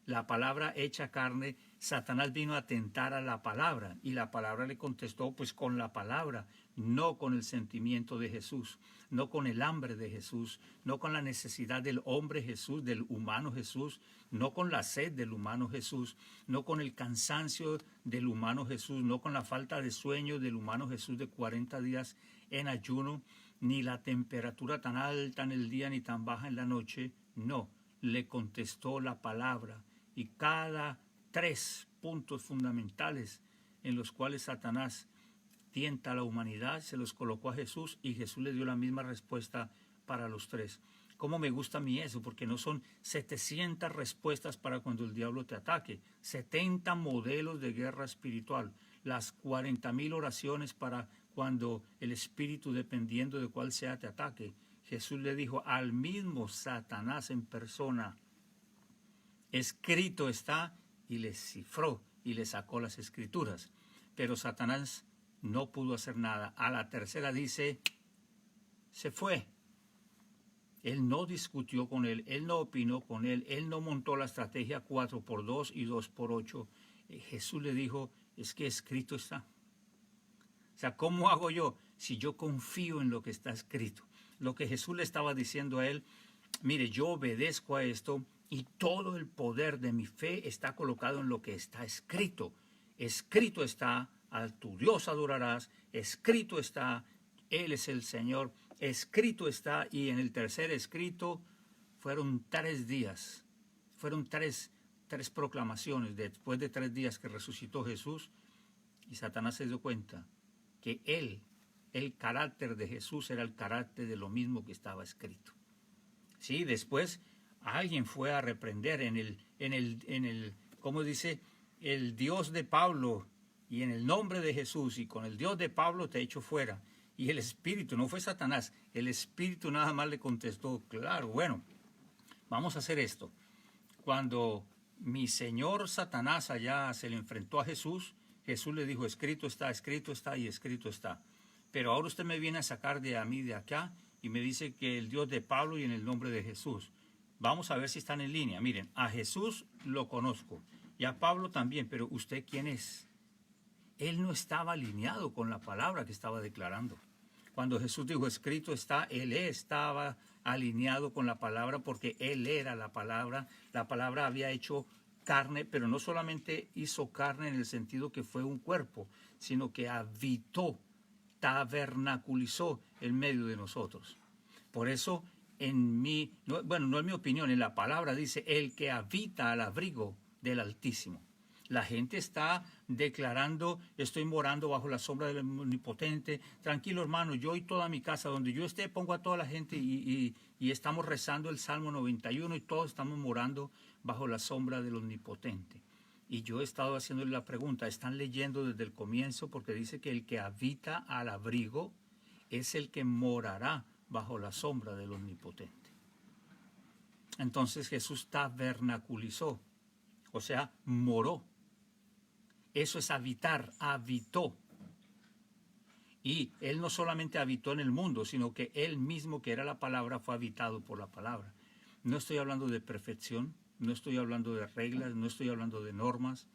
La palabra hecha carne, Satanás vino a tentar a la palabra y la palabra le contestó pues con la palabra, no con el sentimiento de Jesús, no con el hambre de Jesús, no con la necesidad del hombre Jesús, del humano Jesús, no con la sed del humano Jesús, no con el cansancio del humano Jesús, no con la falta de sueño del humano Jesús de 40 días en ayuno, ni la temperatura tan alta en el día ni tan baja en la noche, no, le contestó la palabra. Y cada 3 puntos fundamentales en los cuales Satanás tienta a la humanidad, se los colocó a Jesús y Jesús le dio la misma respuesta para los 3. ¿Cómo me gusta a mí eso? Porque no son 700 respuestas para cuando el diablo te ataque, 70 modelos de guerra espiritual, las 40.000 oraciones para cuando el espíritu, dependiendo de cuál sea, te ataque. Jesús le dijo al mismo Satanás en persona, escrito está, y le cifró y le sacó las escrituras. Pero Satanás no pudo hacer nada. A la tercera dice, se fue. Él no discutió con él, él no opinó con él, él no montó la estrategia 4x2 y 2x8. Jesús le dijo, es que escrito está. O sea, ¿cómo hago yo? Si yo confío en lo que está escrito. Lo que Jesús le estaba diciendo a él, mire, yo obedezco a esto y todo el poder de mi fe está colocado en lo que está escrito. Escrito está, a tu Dios adorarás, escrito está, Él es el Señor, escrito está, y en el tercer escrito fueron 3 días, fueron tres proclamaciones, después de 3 días que resucitó Jesús, y Satanás se dio cuenta que el carácter de Jesús era el carácter de lo mismo que estaba escrito. Sí, después alguien fue a reprender en el, ¿cómo dice? El Dios de Pablo, y en el nombre de Jesús, y con el Dios de Pablo te echo fuera. Y el Espíritu, no fue Satanás, el Espíritu nada más le contestó, claro, bueno, vamos a hacer esto. Cuando mi señor Satanás allá se le enfrentó a Jesús, Jesús le dijo, escrito está y escrito está. Pero ahora usted me viene a sacar de a mí de acá y me dice que el Dios de Pablo y en el nombre de Jesús. Vamos a ver si están en línea. Miren, a Jesús lo conozco y a Pablo también, pero ¿usted quién es? Él no estaba alineado con la palabra que estaba declarando. Cuando Jesús dijo escrito está, él estaba alineado con la palabra porque él era la palabra. La palabra había hecho carne, pero no solamente hizo carne en el sentido que fue un cuerpo, sino que habitó, tabernaculizó en medio de nosotros. Por eso en mi, no, bueno, no es mi opinión, en la palabra dice el que habita al abrigo del Altísimo. La gente está declarando, estoy morando bajo la sombra del Omnipotente. Tranquilo, hermano, yo y toda mi casa, donde yo esté, pongo a toda la gente y estamos rezando el Salmo 91 y todos estamos morando bajo la sombra del Omnipotente. Y yo he estado haciéndole la pregunta, ¿están leyendo desde el comienzo? Porque dice que el que habita al abrigo es el que morará bajo la sombra del Omnipotente. Entonces Jesús tabernaculizó, o sea, moró. Eso es habitar, habitó. Y él no solamente habitó en el mundo, sino que él mismo, que era la palabra, fue habitado por la palabra. No estoy hablando de perfección, no estoy hablando de reglas, no estoy hablando de normas,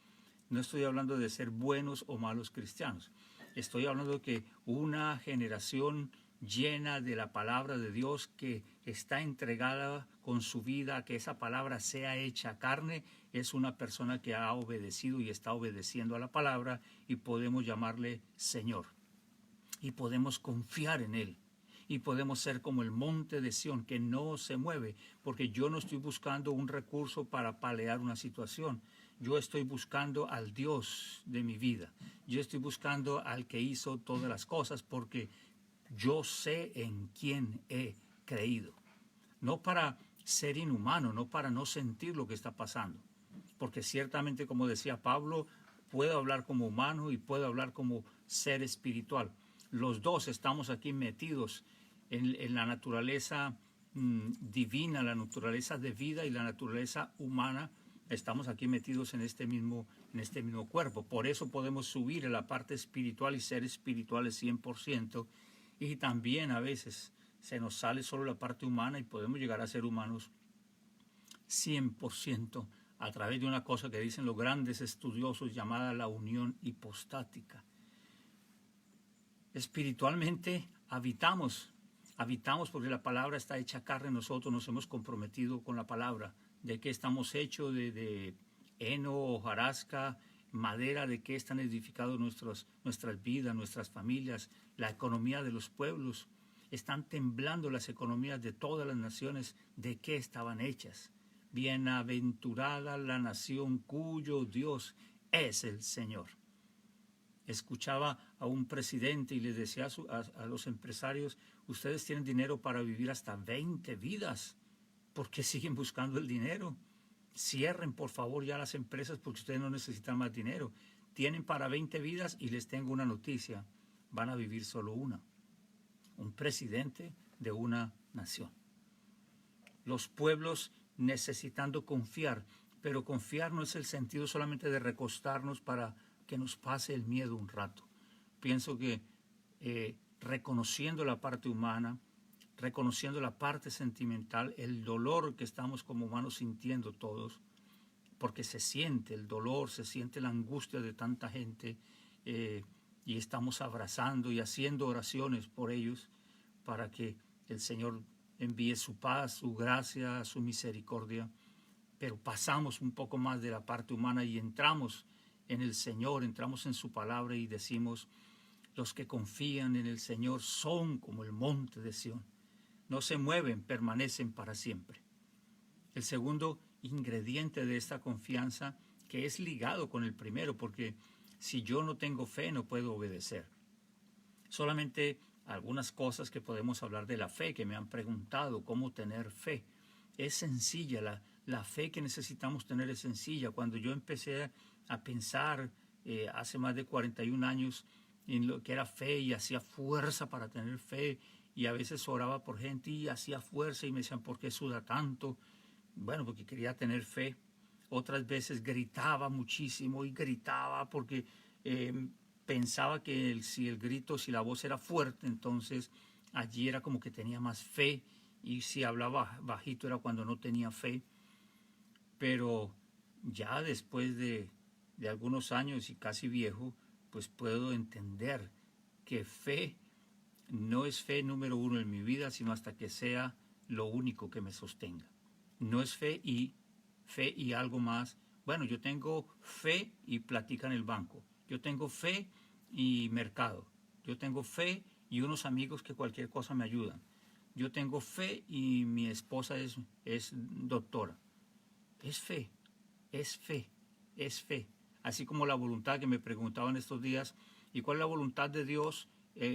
no estoy hablando de ser buenos o malos cristianos. Estoy hablando de que una generación llena de la palabra de Dios, que está entregada con su vida a que esa palabra sea hecha carne, es una persona que ha obedecido y está obedeciendo a la palabra, y podemos llamarle Señor. Y podemos confiar en Él. Y podemos ser como el monte de Sión, que no se mueve, porque yo no estoy buscando un recurso para paliar una situación. Yo estoy buscando al Dios de mi vida. Yo estoy buscando al que hizo todas las cosas, porque yo sé en quién he creído. No para ser inhumano, no para no sentir lo que está pasando. Porque ciertamente, como decía Pablo, puedo hablar como humano y puedo hablar como ser espiritual. Los dos estamos aquí metidos en la naturaleza divina, la naturaleza de vida y la naturaleza humana, Estamos aquí metidos en este mismo cuerpo. Por eso podemos subir a la parte espiritual y ser espirituales 100%. Y también a veces se nos sale solo la parte humana y podemos llegar a ser humanos 100% a través de una cosa que dicen los grandes estudiosos llamada la unión hipostática. Espiritualmente habitamos porque la palabra está hecha carne. Nosotros nos hemos comprometido con la palabra. ¿De qué estamos hechos? De heno, hojarasca, madera. ¿De qué están edificados nuestras vidas, nuestras familias, la economía de los pueblos? Están temblando las economías de todas las naciones. ¿De qué estaban hechas? Bienaventurada la nación cuyo Dios es el Señor. Escuchaba a un presidente y le decía a los empresarios: ustedes tienen dinero para vivir hasta 20 vidas. ¿Por qué siguen buscando el dinero? Cierren, por favor, ya las empresas porque ustedes no necesitan más dinero. Tienen para 20 vidas y les tengo una noticia: van a vivir solo una. Un presidente de una nación. Los pueblos necesitando confiar, pero confiar no es el sentido solamente de recostarnos para que nos pase el miedo un rato. Pienso que reconociendo la parte humana, reconociendo la parte sentimental, el dolor que estamos como humanos sintiendo todos, porque se siente el dolor, se siente la angustia de tanta gente, y estamos abrazando y haciendo oraciones por ellos para que el Señor envíe su paz, su gracia, su misericordia. Pero pasamos un poco más de la parte humana y entramos en el Señor, entramos en su palabra y decimos: los que confían en el Señor son como el monte de Sión. No se mueven, permanecen para siempre. El segundo ingrediente de esta confianza, que es ligado con el primero, porque si yo no tengo fe no puedo obedecer. Solamente algunas cosas que podemos hablar de la fe, que me han preguntado cómo tener fe. Es sencilla, la fe que necesitamos tener es sencilla. Cuando yo empecé a pensar hace más de 41 años en lo que era fe y hacía fuerza para tener fe, y a veces oraba por gente y hacía fuerza y me decían: ¿por qué suda tanto? Bueno, porque quería tener fe. Otras veces gritaba muchísimo y gritaba porque pensaba que si la voz era fuerte, entonces allí era como que tenía más fe, y si hablaba bajito era cuando no tenía fe. Pero ya después de algunos años y casi viejo, pues puedo entender que fe no es fe número uno en mi vida, sino hasta que sea lo único que me sostenga. No es fe y algo más. Bueno, yo tengo fe y platica en el banco. Yo tengo fe y mercado. Yo tengo fe y unos amigos que cualquier cosa me ayudan. Yo tengo fe y mi esposa es doctora. Es fe, es fe, es fe. Así como la voluntad que me preguntaban estos días: ¿y cuál es la voluntad de Dios?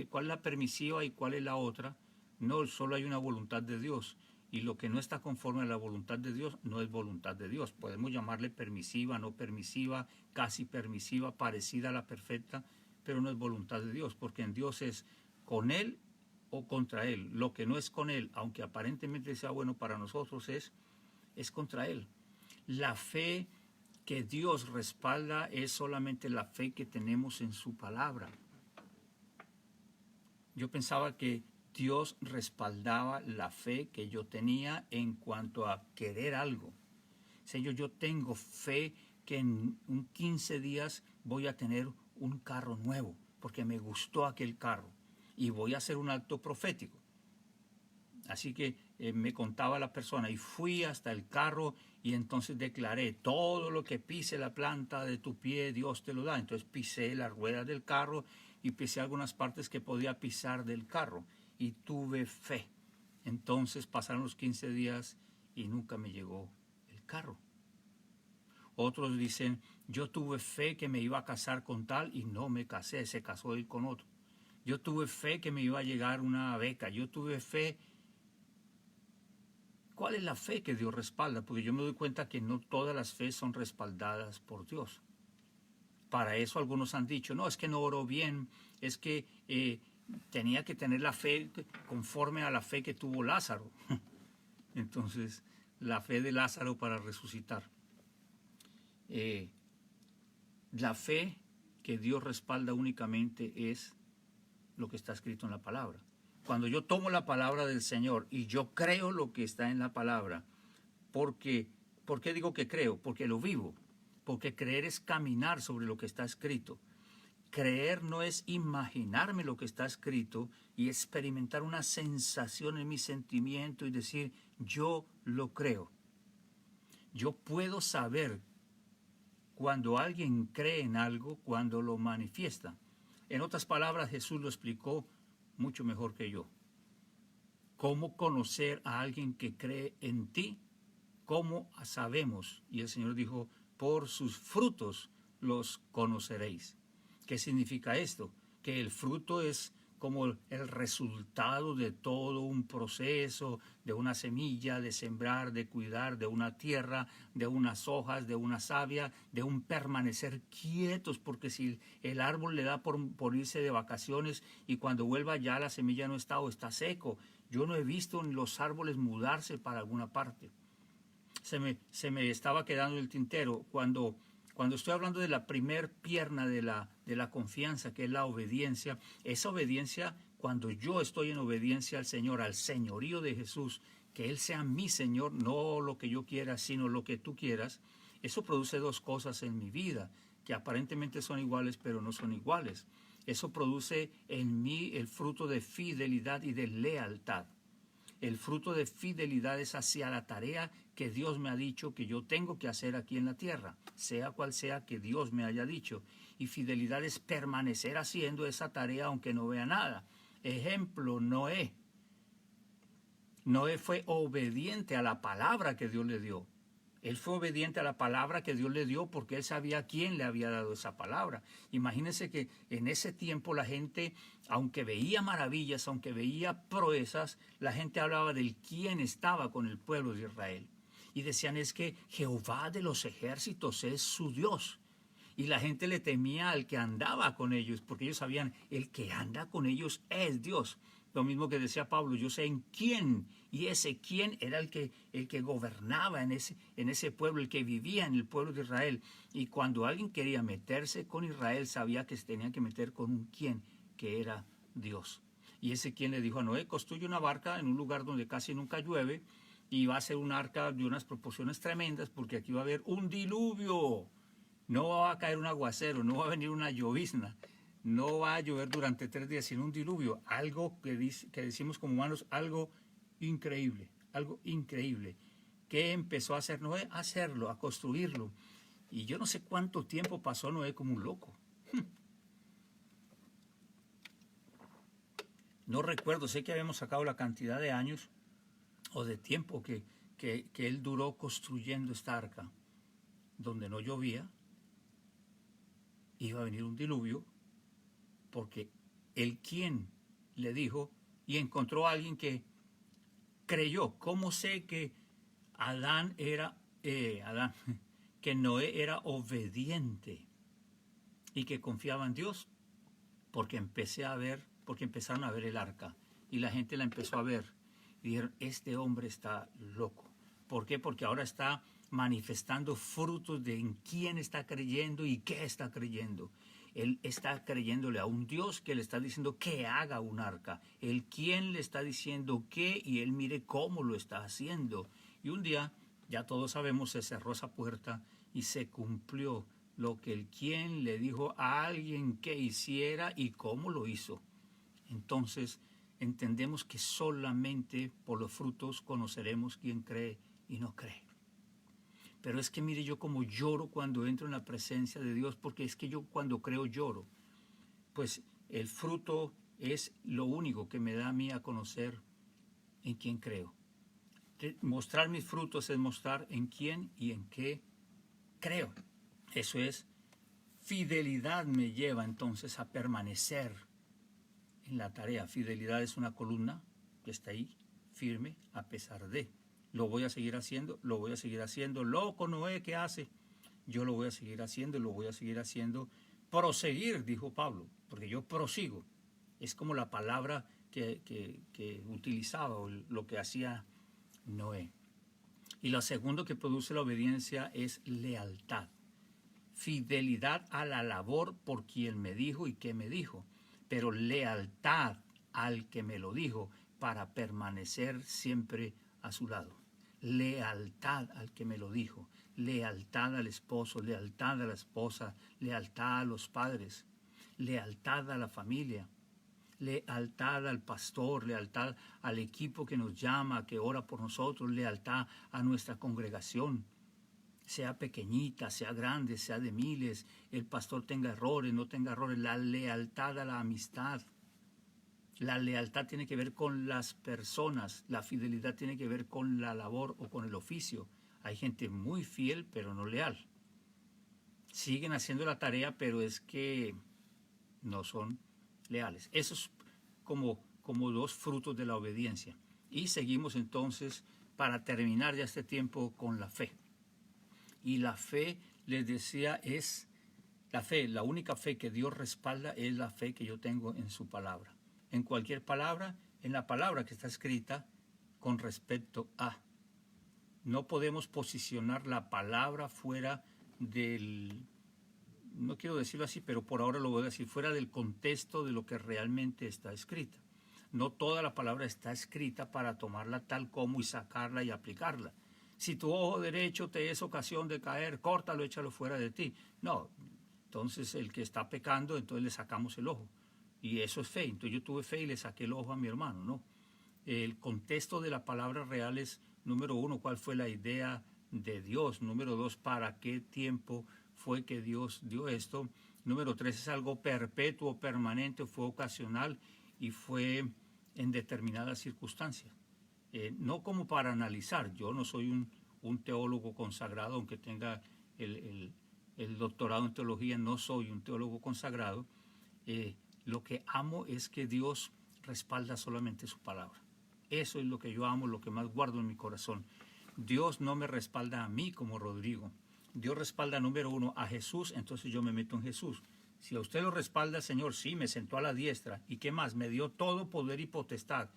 ¿Cuál es la permisiva y cuál es la otra? No, solo hay una voluntad de Dios. Y lo que no está conforme a la voluntad de Dios no es voluntad de Dios. Podemos llamarle permisiva, no permisiva, casi permisiva, parecida a la perfecta, pero no es voluntad de Dios, porque en Dios es con Él o contra Él. Lo que no es con Él, aunque aparentemente sea bueno para nosotros, es contra Él. La fe que Dios respalda es solamente la fe que tenemos en su palabra. Yo pensaba que Dios respaldaba la fe que yo tenía en cuanto a querer algo. Señor, yo tengo fe que en 15 días voy a tener un carro nuevo, porque me gustó aquel carro, y voy a hacer un acto profético. Así que me contaba la persona, y fui hasta el carro y entonces declaré: todo lo que pise la planta de tu pie, Dios te lo da. Entonces pisé las ruedas del carro y pisé algunas partes que podía pisar del carro, y tuve fe. Entonces pasaron los 15 días y nunca me llegó el carro. Otros dicen: yo tuve fe que me iba a casar con tal y no me casé, se casó él con otro. Yo tuve fe que me iba a llegar una beca, yo tuve fe. ¿Cuál es la fe que Dios respalda? Porque yo me doy cuenta que no todas las fe son respaldadas por Dios. Para eso algunos han dicho: no, es que no oró bien, es que tenía que tener la fe conforme a la fe que tuvo Lázaro. Entonces, la fe de Lázaro para resucitar. Eh, la fe que Dios respalda únicamente es lo que está escrito en la palabra. Cuando yo tomo la palabra del Señor y yo creo lo que está en la palabra, porque, ¿por qué digo que creo? Porque lo vivo. Porque creer es caminar sobre lo que está escrito. Creer no es imaginarme lo que está escrito y experimentar una sensación en mi sentimiento y decir, yo lo creo. Yo puedo saber cuando alguien cree en algo, cuando lo manifiesta. En otras palabras, Jesús lo explicó mucho mejor que yo. ¿Cómo conocer a alguien que cree en ti? ¿Cómo sabemos? Y el Señor dijo, por sus frutos los conoceréis. ¿Qué significa esto? Que el fruto es como el resultado de todo un proceso, de una semilla, de sembrar, de cuidar, de una tierra, de unas hojas, de una savia, de un permanecer quietos, porque si el árbol le da por irse de vacaciones y cuando vuelva ya la semilla no está o está seco, yo no he visto en los árboles mudarse para alguna parte. Se me estaba quedando el tintero cuando estoy hablando de la primer pierna de la confianza, que es la obediencia. Esa obediencia, cuando yo estoy en obediencia al Señor, al señorío de Jesús, que Él sea mi Señor, no lo que yo quiera, sino lo que tú quieras, eso produce dos cosas en mi vida, que aparentemente son iguales, pero no son iguales. Eso produce en mí el fruto de fidelidad y de lealtad. El fruto de fidelidad es hacia la tarea que Dios me ha dicho que yo tengo que hacer aquí en la tierra, sea cual sea que Dios me haya dicho. Y fidelidad es permanecer haciendo esa tarea aunque no vea nada. Ejemplo, Noé. Noé fue obediente a la palabra que Dios le dio. Él fue obediente a la palabra que Dios le dio porque él sabía quién le había dado esa palabra. Imagínense que en ese tiempo la gente, aunque veía maravillas, aunque veía proezas, la gente hablaba del quién estaba con el pueblo de Israel. Y decían es que Jehová de los ejércitos es su Dios. Y la gente le temía al que andaba con ellos, porque ellos sabían, el que anda con ellos es Dios. Lo mismo que decía Pablo, yo sé en quién, y ese quién era el que gobernaba en ese pueblo, el que vivía en el pueblo de Israel. Y cuando alguien quería meterse con Israel, sabía que se tenía que meter con un quién, que era Dios. Y ese quién le dijo a Noé, construye una barca en un lugar donde casi nunca llueve, y va a ser un arca de unas proporciones tremendas, porque aquí va a haber un diluvio. No va a caer un aguacero, no va a venir una llovizna, no va a llover durante 3 días, sino un diluvio. Algo que decimos como humanos, algo increíble, algo increíble. ¿Qué empezó a hacer Noé? A hacerlo, a construirlo. Y yo no sé cuánto tiempo pasó Noé como un loco. No recuerdo, sé que habíamos sacado la cantidad de años o de tiempo que él duró construyendo esta arca, donde no llovía, iba a venir un diluvio, porque el quien le dijo y encontró a alguien que creyó. ¿Cómo sé que que Noé era obediente y que confiaba en Dios? Porque empezaron a ver el arca y la gente la empezó a ver y dijeron, este hombre está loco. ¿Por qué? Porque ahora está manifestando frutos de en quién está creyendo y qué está creyendo. Él está creyéndole a un Dios que le está diciendo que haga un arca. El quien le está diciendo qué y él mire cómo lo está haciendo. Y un día, ya todos sabemos, se cerró esa puerta y se cumplió lo que el quien le dijo a alguien que hiciera y cómo lo hizo. Entonces entendemos que solamente por los frutos conoceremos quién cree y no cree. Pero es que mire yo como lloro cuando entro en la presencia de Dios, porque es que yo cuando creo lloro. Pues el fruto es lo único que me da a mí a conocer en quién creo. Mostrar mis frutos es mostrar en quién y en qué creo. Eso es, fidelidad me lleva entonces a permanecer en la tarea. Fidelidad es una columna que está ahí, firme, a pesar de. Lo voy a seguir haciendo, lo voy a seguir haciendo. Loco Noé, ¿qué hace? Yo lo voy a seguir haciendo, lo voy a seguir haciendo. Proseguir, dijo Pablo, porque yo prosigo. Es como la palabra que utilizaba o lo que hacía Noé. Y lo segundo que produce la obediencia es lealtad. fidelidad a la labor por quien me dijo y qué me dijo, pero lealtad al que me lo dijo para permanecer siempre a su lado. Lealtad al que me lo dijo, lealtad al esposo, lealtad a la esposa, lealtad a los padres, lealtad a la familia, lealtad al pastor, lealtad al equipo que nos llama, que ora por nosotros, lealtad a nuestra congregación, sea pequeñita, sea grande, sea de miles, el pastor tenga errores, no tenga errores, la lealtad a la amistad. La lealtad tiene que ver con las personas, la fidelidad tiene que ver con la labor o con el oficio. Hay gente muy fiel pero no leal. Siguen haciendo la tarea, pero es que no son leales. Eso es como dos frutos de la obediencia. Y seguimos entonces, para terminar ya este tiempo, con la fe. Y la fe, les decía, es la fe, la única fe que Dios respalda es la fe que yo tengo en su palabra. En cualquier palabra, en la palabra que está escrita con respecto a. No podemos posicionar la palabra fuera del, no quiero decirlo así, pero por ahora lo voy a decir, fuera del contexto de lo que realmente está escrita. No toda la palabra está escrita para tomarla tal como y sacarla y aplicarla. Si tu ojo derecho te es ocasión de caer, córtalo, échalo fuera de ti. No, entonces el que está pecando, entonces le sacamos el ojo. Y eso es fe. Entonces yo tuve fe y le saqué el ojo a mi hermano, ¿no? El contexto de la palabra real es, número uno, cuál fue la idea de Dios. Número dos, para qué tiempo fue que Dios dio esto. Número tres, es algo perpetuo, permanente, fue ocasional y fue en determinadas circunstancias. No como para analizar. Yo no soy un teólogo consagrado, aunque tenga el doctorado en teología, no soy un teólogo consagrado. Lo que amo es que Dios respalda solamente su palabra. Eso es lo que yo amo, lo que más guardo en mi corazón. Dios no me respalda a mí como Rodrigo. Dios respalda, número uno, a Jesús, entonces yo me meto en Jesús. Si a usted lo respalda, Señor, sí, me sentó a la diestra. ¿Y qué más? Me dio todo poder y potestad.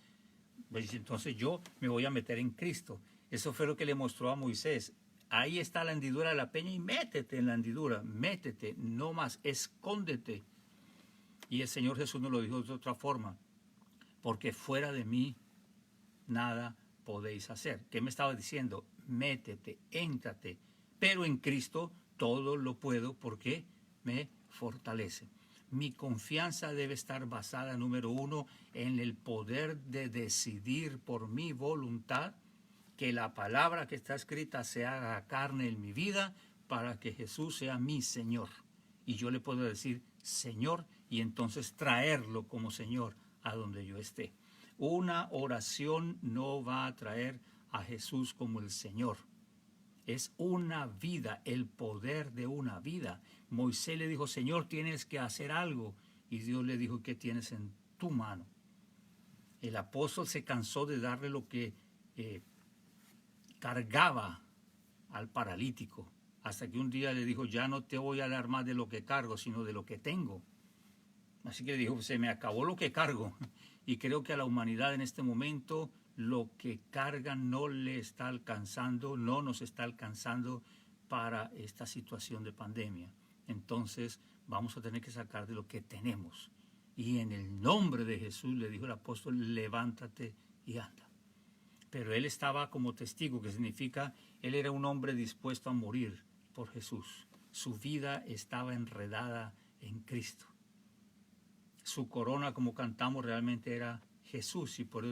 Pues entonces yo me voy a meter en Cristo. Eso fue lo que le mostró a Moisés. Ahí está la hendidura de la peña y métete en la hendidura. Métete, no más, escóndete. Y el Señor Jesús nos lo dijo de otra forma. Porque fuera de mí nada podéis hacer. ¿Qué me estaba diciendo? Métete, éntrate. Pero en Cristo todo lo puedo porque me fortalece. Mi confianza debe estar basada, número uno, en el poder de decidir por mi voluntad que la palabra que está escrita se haga carne en mi vida para que Jesús sea mi Señor. Y yo le puedo decir Señor y entonces traerlo como Señor a donde yo esté. Una oración no va a traer a Jesús como el Señor. Es una vida, el poder de una vida. Moisés le dijo, Señor, tienes que hacer algo. Y Dios le dijo, ¿qué tienes en tu mano? El apóstol se cansó de darle lo que cargaba al paralítico. Hasta que un día le dijo, ya no te voy a dar más de lo que cargo, sino de lo que tengo. Así que le dijo, se me acabó lo que cargo. Y creo que a la humanidad en este momento lo que carga no le está alcanzando, no nos está alcanzando para esta situación de pandemia. Entonces vamos a tener que sacar de lo que tenemos. Y en el nombre de Jesús le dijo el apóstol, levántate y anda. Pero él estaba como testigo, que significa, él era un hombre dispuesto a morir por Jesús. Su vida estaba enredada en Cristo. Su corona, como cantamos, realmente era Jesús, y por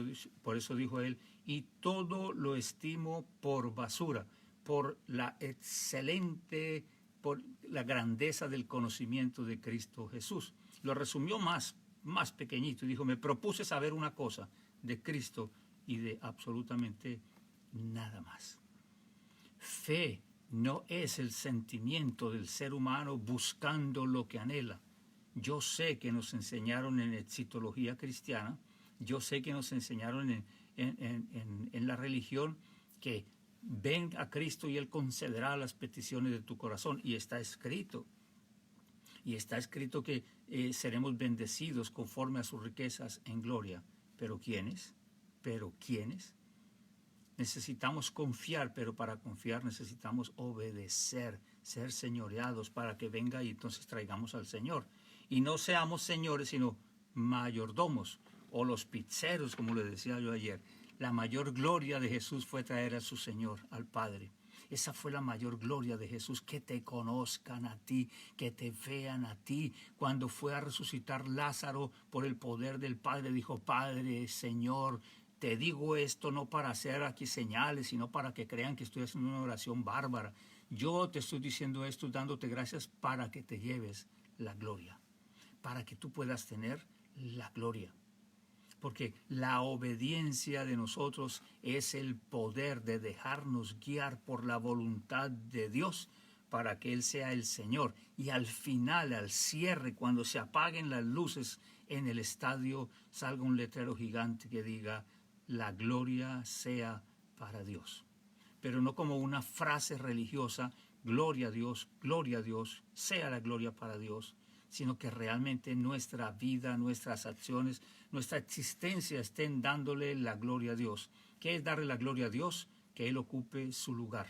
eso dijo él, y todo lo estimo por basura, por la excelente, por la grandeza del conocimiento de Cristo Jesús. Lo resumió más pequeñito y dijo, me propuse saber una cosa de Cristo y de absolutamente nada más. Fe no es el sentimiento del ser humano buscando lo que anhela. Yo sé que nos enseñaron en excitología cristiana, yo sé que nos enseñaron en la religión que ven a Cristo y Él concederá las peticiones de tu corazón. Y está escrito. Y está escrito que seremos bendecidos conforme a sus riquezas en gloria. ¿Pero quiénes? ¿Pero quiénes? Necesitamos confiar, pero para confiar necesitamos obedecer, ser señoreados para que venga y entonces traigamos al Señor. Y no seamos señores, sino mayordomos o los pizzeros, como le decía yo ayer. La mayor gloria de Jesús fue traer a su Señor, al Padre. Esa fue la mayor gloria de Jesús, que te conozcan a ti, que te vean a ti. Cuando fue a resucitar Lázaro por el poder del Padre, dijo: Padre, Señor, te digo esto no para hacer aquí señales, sino para que crean que estoy haciendo una oración bárbara. Yo te estoy diciendo esto dándote gracias para que te lleves la gloria, para que tú puedas tener la gloria. Porque la obediencia de nosotros es el poder de dejarnos guiar por la voluntad de Dios para que Él sea el Señor. Y al final, al cierre, cuando se apaguen las luces en el estadio, salga un letrero gigante que diga: la gloria sea para Dios. Pero no como una frase religiosa: gloria a Dios, sea la gloria para Dios, sino que realmente nuestra vida, nuestras acciones, nuestra existencia estén dándole la gloria a Dios. ¿Qué es darle la gloria a Dios? Que Él ocupe su lugar.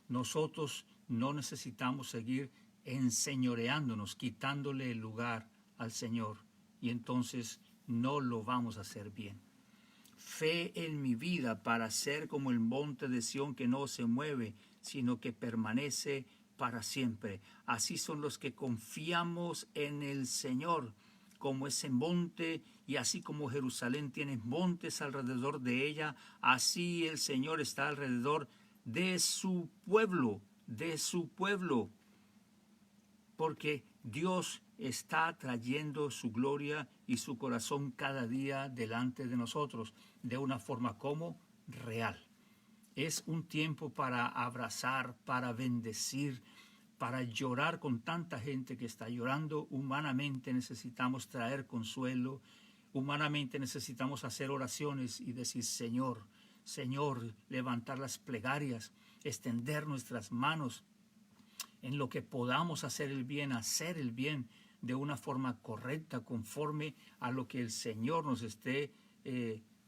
Nosotros no necesitamos seguir enseñoreándonos, quitándole el lugar al Señor, y entonces no lo vamos a hacer bien. Fe en mi vida para ser como el monte de Sión, que no se mueve, sino que permanece para siempre. Así son los que confiamos en el Señor, como ese monte, y así como Jerusalén tiene montes alrededor de ella, así el Señor está alrededor de su pueblo, porque Dios está trayendo su gloria y su corazón cada día delante de nosotros, de una forma como real. Es un tiempo para abrazar, para bendecir, para llorar con tanta gente que está llorando. Humanamente necesitamos traer consuelo, humanamente necesitamos hacer oraciones y decir: Señor, Señor, levantar las plegarias, extender nuestras manos en lo que podamos hacer el bien de una forma correcta, conforme a lo que el Señor nos esté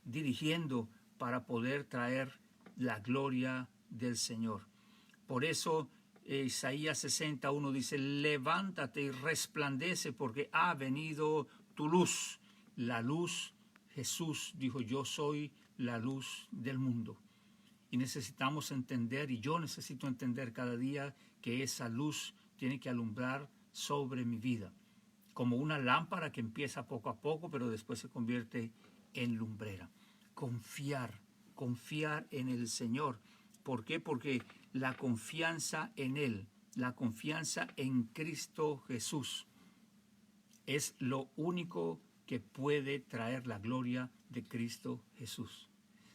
dirigiendo, para poder traer la gloria del Señor. Por eso Isaías 61 dice: levántate y resplandece, porque ha venido tu luz. La luz, Jesús dijo: yo soy la luz del mundo. Y necesitamos entender, y yo necesito entender cada día, que esa luz tiene que alumbrar sobre mi vida, como una lámpara que empieza poco a poco, pero después se convierte en lumbrera. Confiar en el Señor. ¿Por qué? Porque la confianza en Él, la confianza en Cristo Jesús, es lo único que puede traer la gloria de Cristo Jesús.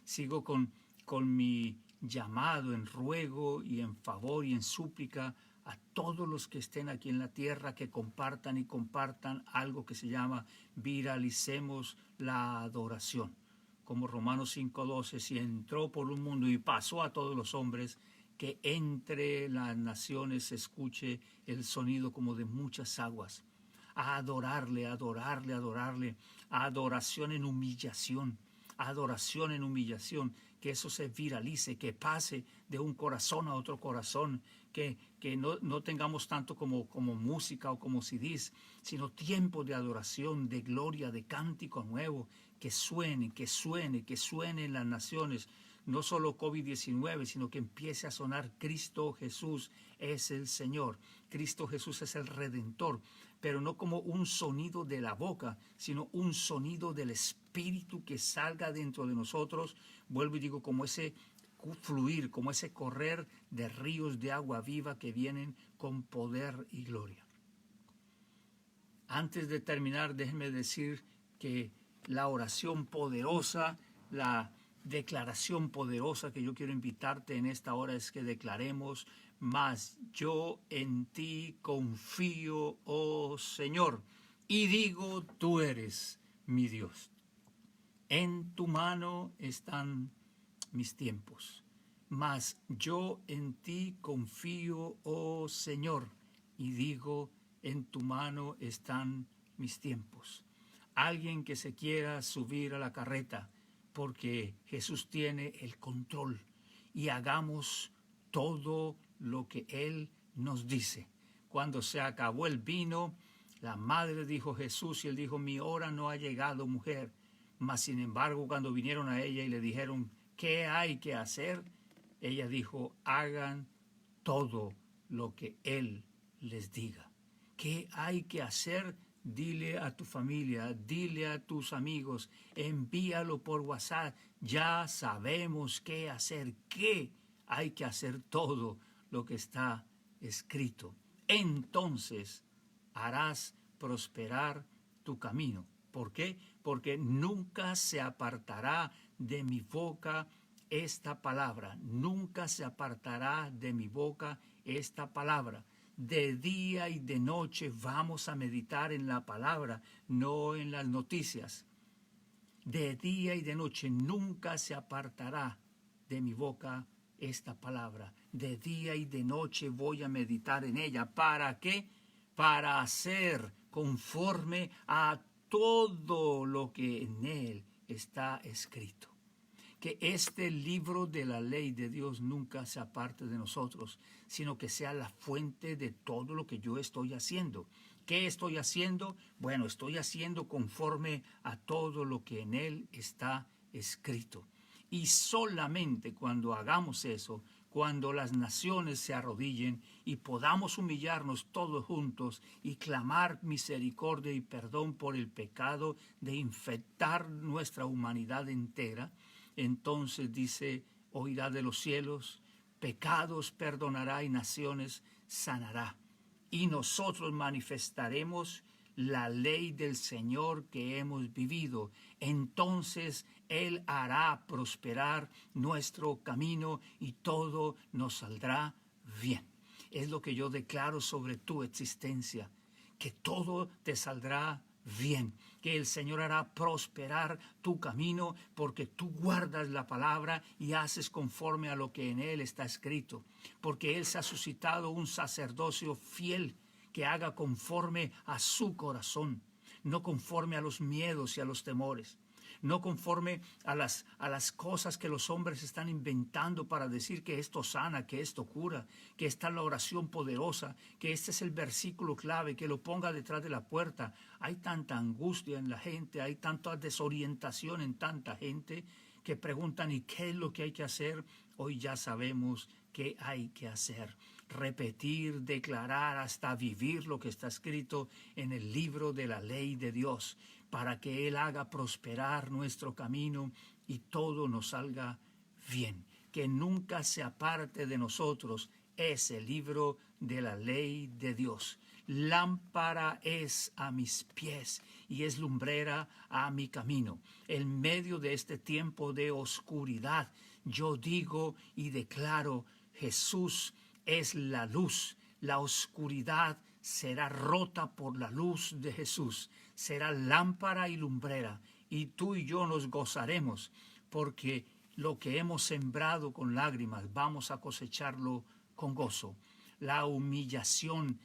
Sigo con mi llamado en ruego y en favor y en súplica a todos los que estén aquí en la tierra, que compartan algo que se llama viralicemos la adoración. Como Romanos 5:12, si entró por un mundo y pasó a todos los hombres, que entre las naciones se escuche el sonido como de muchas aguas. A adorarle, adoración en humillación, que eso se viralice, que pase de un corazón a otro corazón, que no tengamos tanto como música o como CDs, sino tiempo de adoración, de gloria, de cántico nuevo, que suene en las naciones. No solo COVID-19, sino que empiece a sonar: Cristo Jesús es el Señor, Cristo Jesús es el Redentor, pero no como un sonido de la boca, sino un sonido del Espíritu que salga dentro de nosotros. Vuelvo y digo, como ese fluir, como ese correr de ríos de agua viva que vienen con poder y gloria. Antes de terminar, déjenme decir que la oración poderosa, la declaración poderosa que yo quiero invitarte en esta hora es que declaremos: mas yo en ti confío, oh Señor, y digo: tú eres mi Dios. En tu mano están mis tiempos, mas yo en ti confío, oh Señor, y digo: en tu mano están mis tiempos. Alguien que se quiera subir a la carreta, porque Jesús tiene el control, y hagamos todo lo que Él nos dice. Cuando se acabó el vino, la madre dijo Jesús, y él dijo, mi hora no ha llegado, mujer. Mas sin embargo, cuando vinieron a ella y le dijeron, ¿qué hay que hacer? Ella dijo, hagan todo lo que él les diga. ¿Qué hay que hacer? Dile a tu familia, dile a tus amigos, envíalo por WhatsApp. Ya sabemos qué hacer, qué hay que hacer, todo lo que está escrito. Entonces harás prosperar tu camino. ¿Por qué? Porque nunca se apartará de mi boca esta palabra, nunca se apartará de mi boca esta palabra. De día y de noche vamos a meditar en la palabra, no en las noticias. De día y de noche nunca se apartará de mi boca esta palabra. De día y de noche voy a meditar en ella. ¿Para qué? Para hacer conforme a todo lo que en él está escrito. Que este libro de la ley de Dios nunca se aparte de nosotros, sino que sea la fuente de todo lo que yo estoy haciendo. ¿Qué estoy haciendo? Bueno, estoy haciendo conforme a todo lo que en él está escrito. Y solamente cuando hagamos eso, cuando las naciones se arrodillen y podamos humillarnos todos juntos y clamar misericordia y perdón por el pecado de infectar nuestra humanidad entera, entonces dice, oirá de los cielos, pecados perdonará y naciones sanará. Y nosotros manifestaremos la ley del Señor que hemos vivido. Entonces Él hará prosperar nuestro camino y todo nos saldrá bien. Es lo que yo declaro sobre tu existencia, que todo te saldrá bien, que el Señor hará prosperar tu camino porque tú guardas la palabra y haces conforme a lo que en él está escrito, porque él se ha suscitado un sacerdocio fiel que haga conforme a su corazón, no conforme a los miedos y a los temores, no conforme a las cosas que los hombres están inventando para decir que esto sana, que esto cura, que esta es la oración poderosa, que este es el versículo clave, que lo ponga detrás de la puerta. Hay tanta angustia en la gente, hay tanta desorientación en tanta gente que preguntan ¿y qué es lo que hay que hacer? Hoy ya sabemos qué hay que hacer. Repetir, declarar, hasta vivir lo que está escrito en el libro de la ley de Dios, para que Él haga prosperar nuestro camino y todo nos salga bien. Que nunca se aparte de nosotros ese libro de la ley de Dios. Lámpara es a mis pies y es lumbrera a mi camino. En medio de este tiempo de oscuridad, yo digo y declaro, Jesús es la luz. La oscuridad será rota por la luz de Jesús. Será lámpara y lumbrera. Y tú y yo nos gozaremos, porque lo que hemos sembrado con lágrimas, vamos a cosecharlo con gozo. La humillación,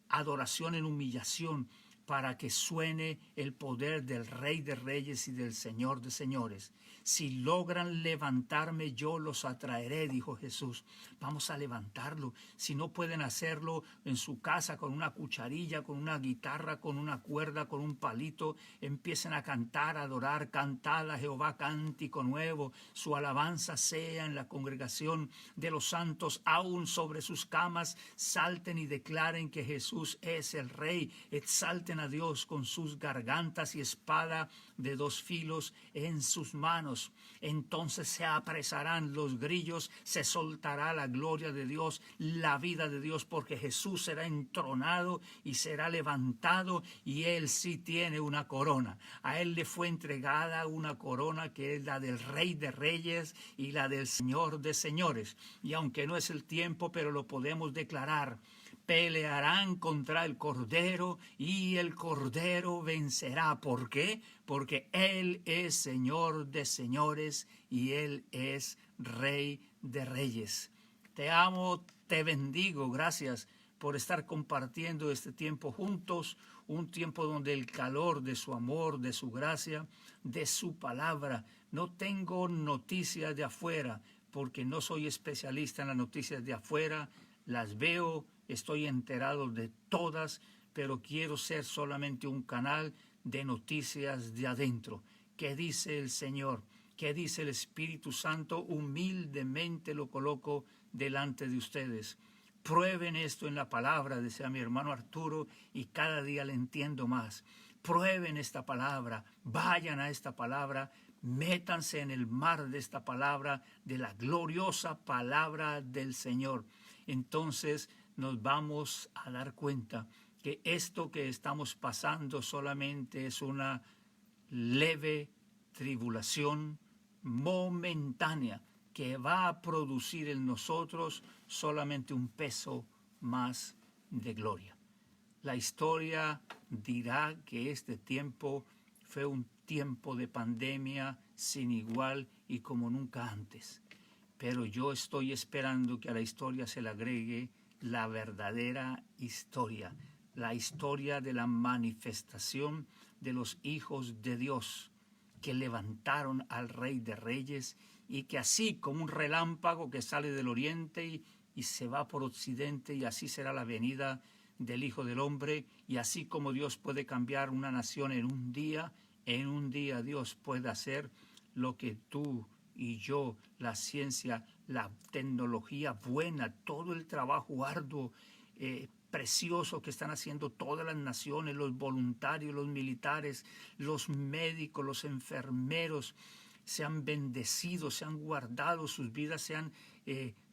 adoración en humillación, para que suene el poder del Rey de Reyes y del Señor de Señores. Si logran levantarme, yo los atraeré, dijo Jesús. Vamos a levantarlo. Si no pueden hacerlo en su casa con una cucharilla, con una guitarra, con una cuerda, con un palito, empiecen a cantar, a adorar. Cantad a Jehová cántico nuevo. Su alabanza sea en la congregación de los santos. Aún sobre sus camas salten y declaren que Jesús es el Rey. Exalten a Dios con sus gargantas y espada de dos filos en sus manos. Entonces se apresarán los grillos, se soltará la gloria de Dios, la vida de Dios, porque Jesús será entronado y será levantado, y Él sí tiene una corona. A Él le fue entregada una corona que es la del Rey de Reyes y la del Señor de Señores. Y aunque no es el tiempo, pero lo podemos declarar. Pelearán contra el Cordero y el Cordero vencerá. ¿Por qué? Porque Él es Señor de señores y Él es Rey de reyes. Te amo, te bendigo. Gracias por estar compartiendo este tiempo juntos, un tiempo donde el calor de su amor, de su gracia, de su palabra. No tengo noticias de afuera, porque no soy especialista en las noticias de afuera. Las veo estoy enterado de todas, pero quiero ser solamente un canal de noticias de adentro. ¿Qué dice el Señor? ¿Qué dice el Espíritu Santo? Humildemente lo coloco delante de ustedes. Prueben esto en la palabra, decía mi hermano Arturo, y cada día le entiendo más. Prueben esta palabra, vayan a esta palabra, métanse en el mar de esta palabra, de la gloriosa palabra del Señor. Entonces nos vamos a dar cuenta que esto que estamos pasando solamente es una leve tribulación momentánea que va a producir en nosotros solamente un peso más de gloria. La historia dirá que este tiempo fue un tiempo de pandemia sin igual y como nunca antes. Pero yo estoy esperando que a la historia se le agregue la verdadera historia, la historia de la manifestación de los hijos de Dios que levantaron al Rey de Reyes y que así como un relámpago que sale del oriente y se va por occidente, y así será la venida del Hijo del Hombre, y así como Dios puede cambiar una nación en un día Dios puede hacer lo que tú y yo, la ciencia, la tecnología buena, todo el trabajo arduo, precioso que están haciendo todas las naciones, los voluntarios, los militares, los médicos, los enfermeros, sean bendecidos, sean guardados, sus vidas sean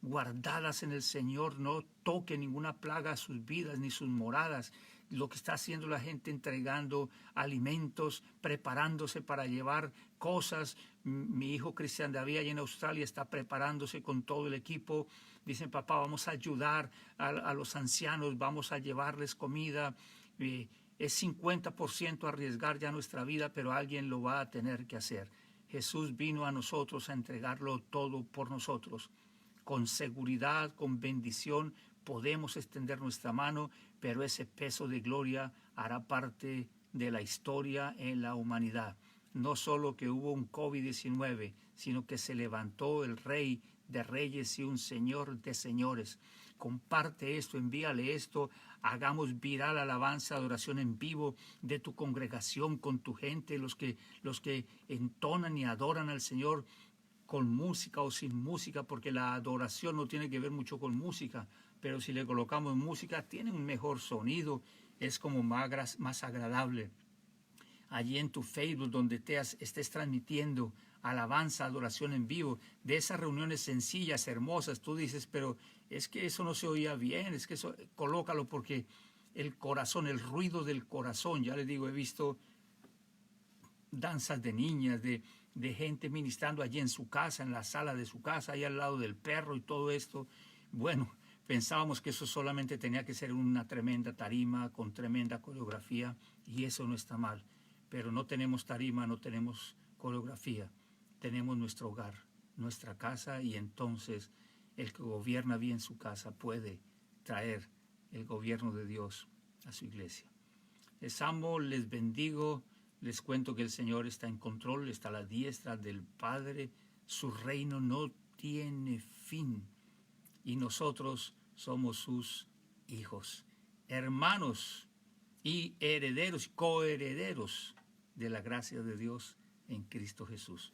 guardadas en el Señor, no toque ninguna plaga a sus vidas ni sus moradas. Lo que está haciendo la gente entregando alimentos, preparándose para llevar cosas. Mi hijo Cristian David allá en Australia está preparándose con todo el equipo. Dicen, papá, vamos a ayudar a los ancianos, vamos a llevarles comida. Es 50% arriesgar ya nuestra vida, pero alguien lo va a tener que hacer. Jesús vino a nosotros a entregarlo todo por nosotros. Con seguridad, con bendición, podemos extender nuestra mano, pero ese peso de gloria hará parte de la historia en la humanidad. No solo que hubo un COVID-19, sino que se levantó el Rey de Reyes y un Señor de Señores. Comparte esto, envíale esto, hagamos viral alabanza, adoración en vivo de tu congregación con tu gente, los que entonan y adoran al Señor con música o sin música, porque la adoración no tiene que ver mucho con música, pero si le colocamos música tiene un mejor sonido, es como más agradable. Allí en tu Facebook donde estés transmitiendo alabanza, adoración en vivo, de esas reuniones sencillas, hermosas, tú dices, pero es que eso no se oía bien, es que eso, colócalo porque el corazón, el ruido del corazón, ya les digo, he visto danzas de niñas, de gente ministrando allí en su casa, en la sala de su casa, ahí al lado del perro y todo esto. Bueno, pensábamos que eso solamente tenía que ser una tremenda tarima con tremenda coreografía, y eso no está mal. Pero no tenemos tarima, no tenemos coreografía, tenemos nuestro hogar, nuestra casa, y entonces el que gobierna bien su casa puede traer el gobierno de Dios a su iglesia. Les amo, les bendigo, les cuento que el Señor está en control, está a la diestra del Padre, su reino no tiene fin y nosotros somos sus hijos, hermanos y herederos, coherederos de la gracia de Dios en Cristo Jesús.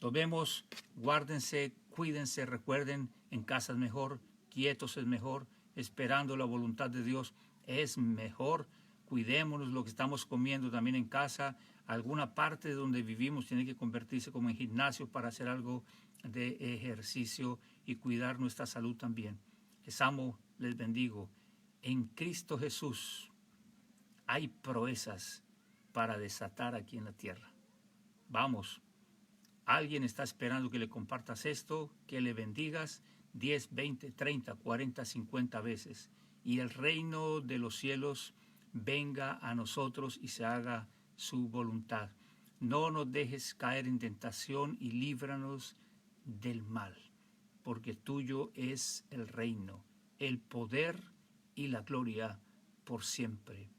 Nos vemos, guárdense, cuídense, recuerden, en casa es mejor, quietos es mejor, esperando la voluntad de Dios es mejor. Cuidémonos lo que estamos comiendo también en casa. Alguna parte de donde vivimos tiene que convertirse como en gimnasio para hacer algo de ejercicio y cuidar nuestra salud también. Les amo, les bendigo. En Cristo Jesús hay proezas para desatar aquí en la tierra. Vamos, alguien está esperando que le compartas esto, que le bendigas 10, 20, 30, 40, 50 veces. Y el reino de los cielos venga a nosotros y se haga su voluntad. No nos dejes caer en tentación y líbranos del mal, porque tuyo es el reino, el poder y la gloria por siempre.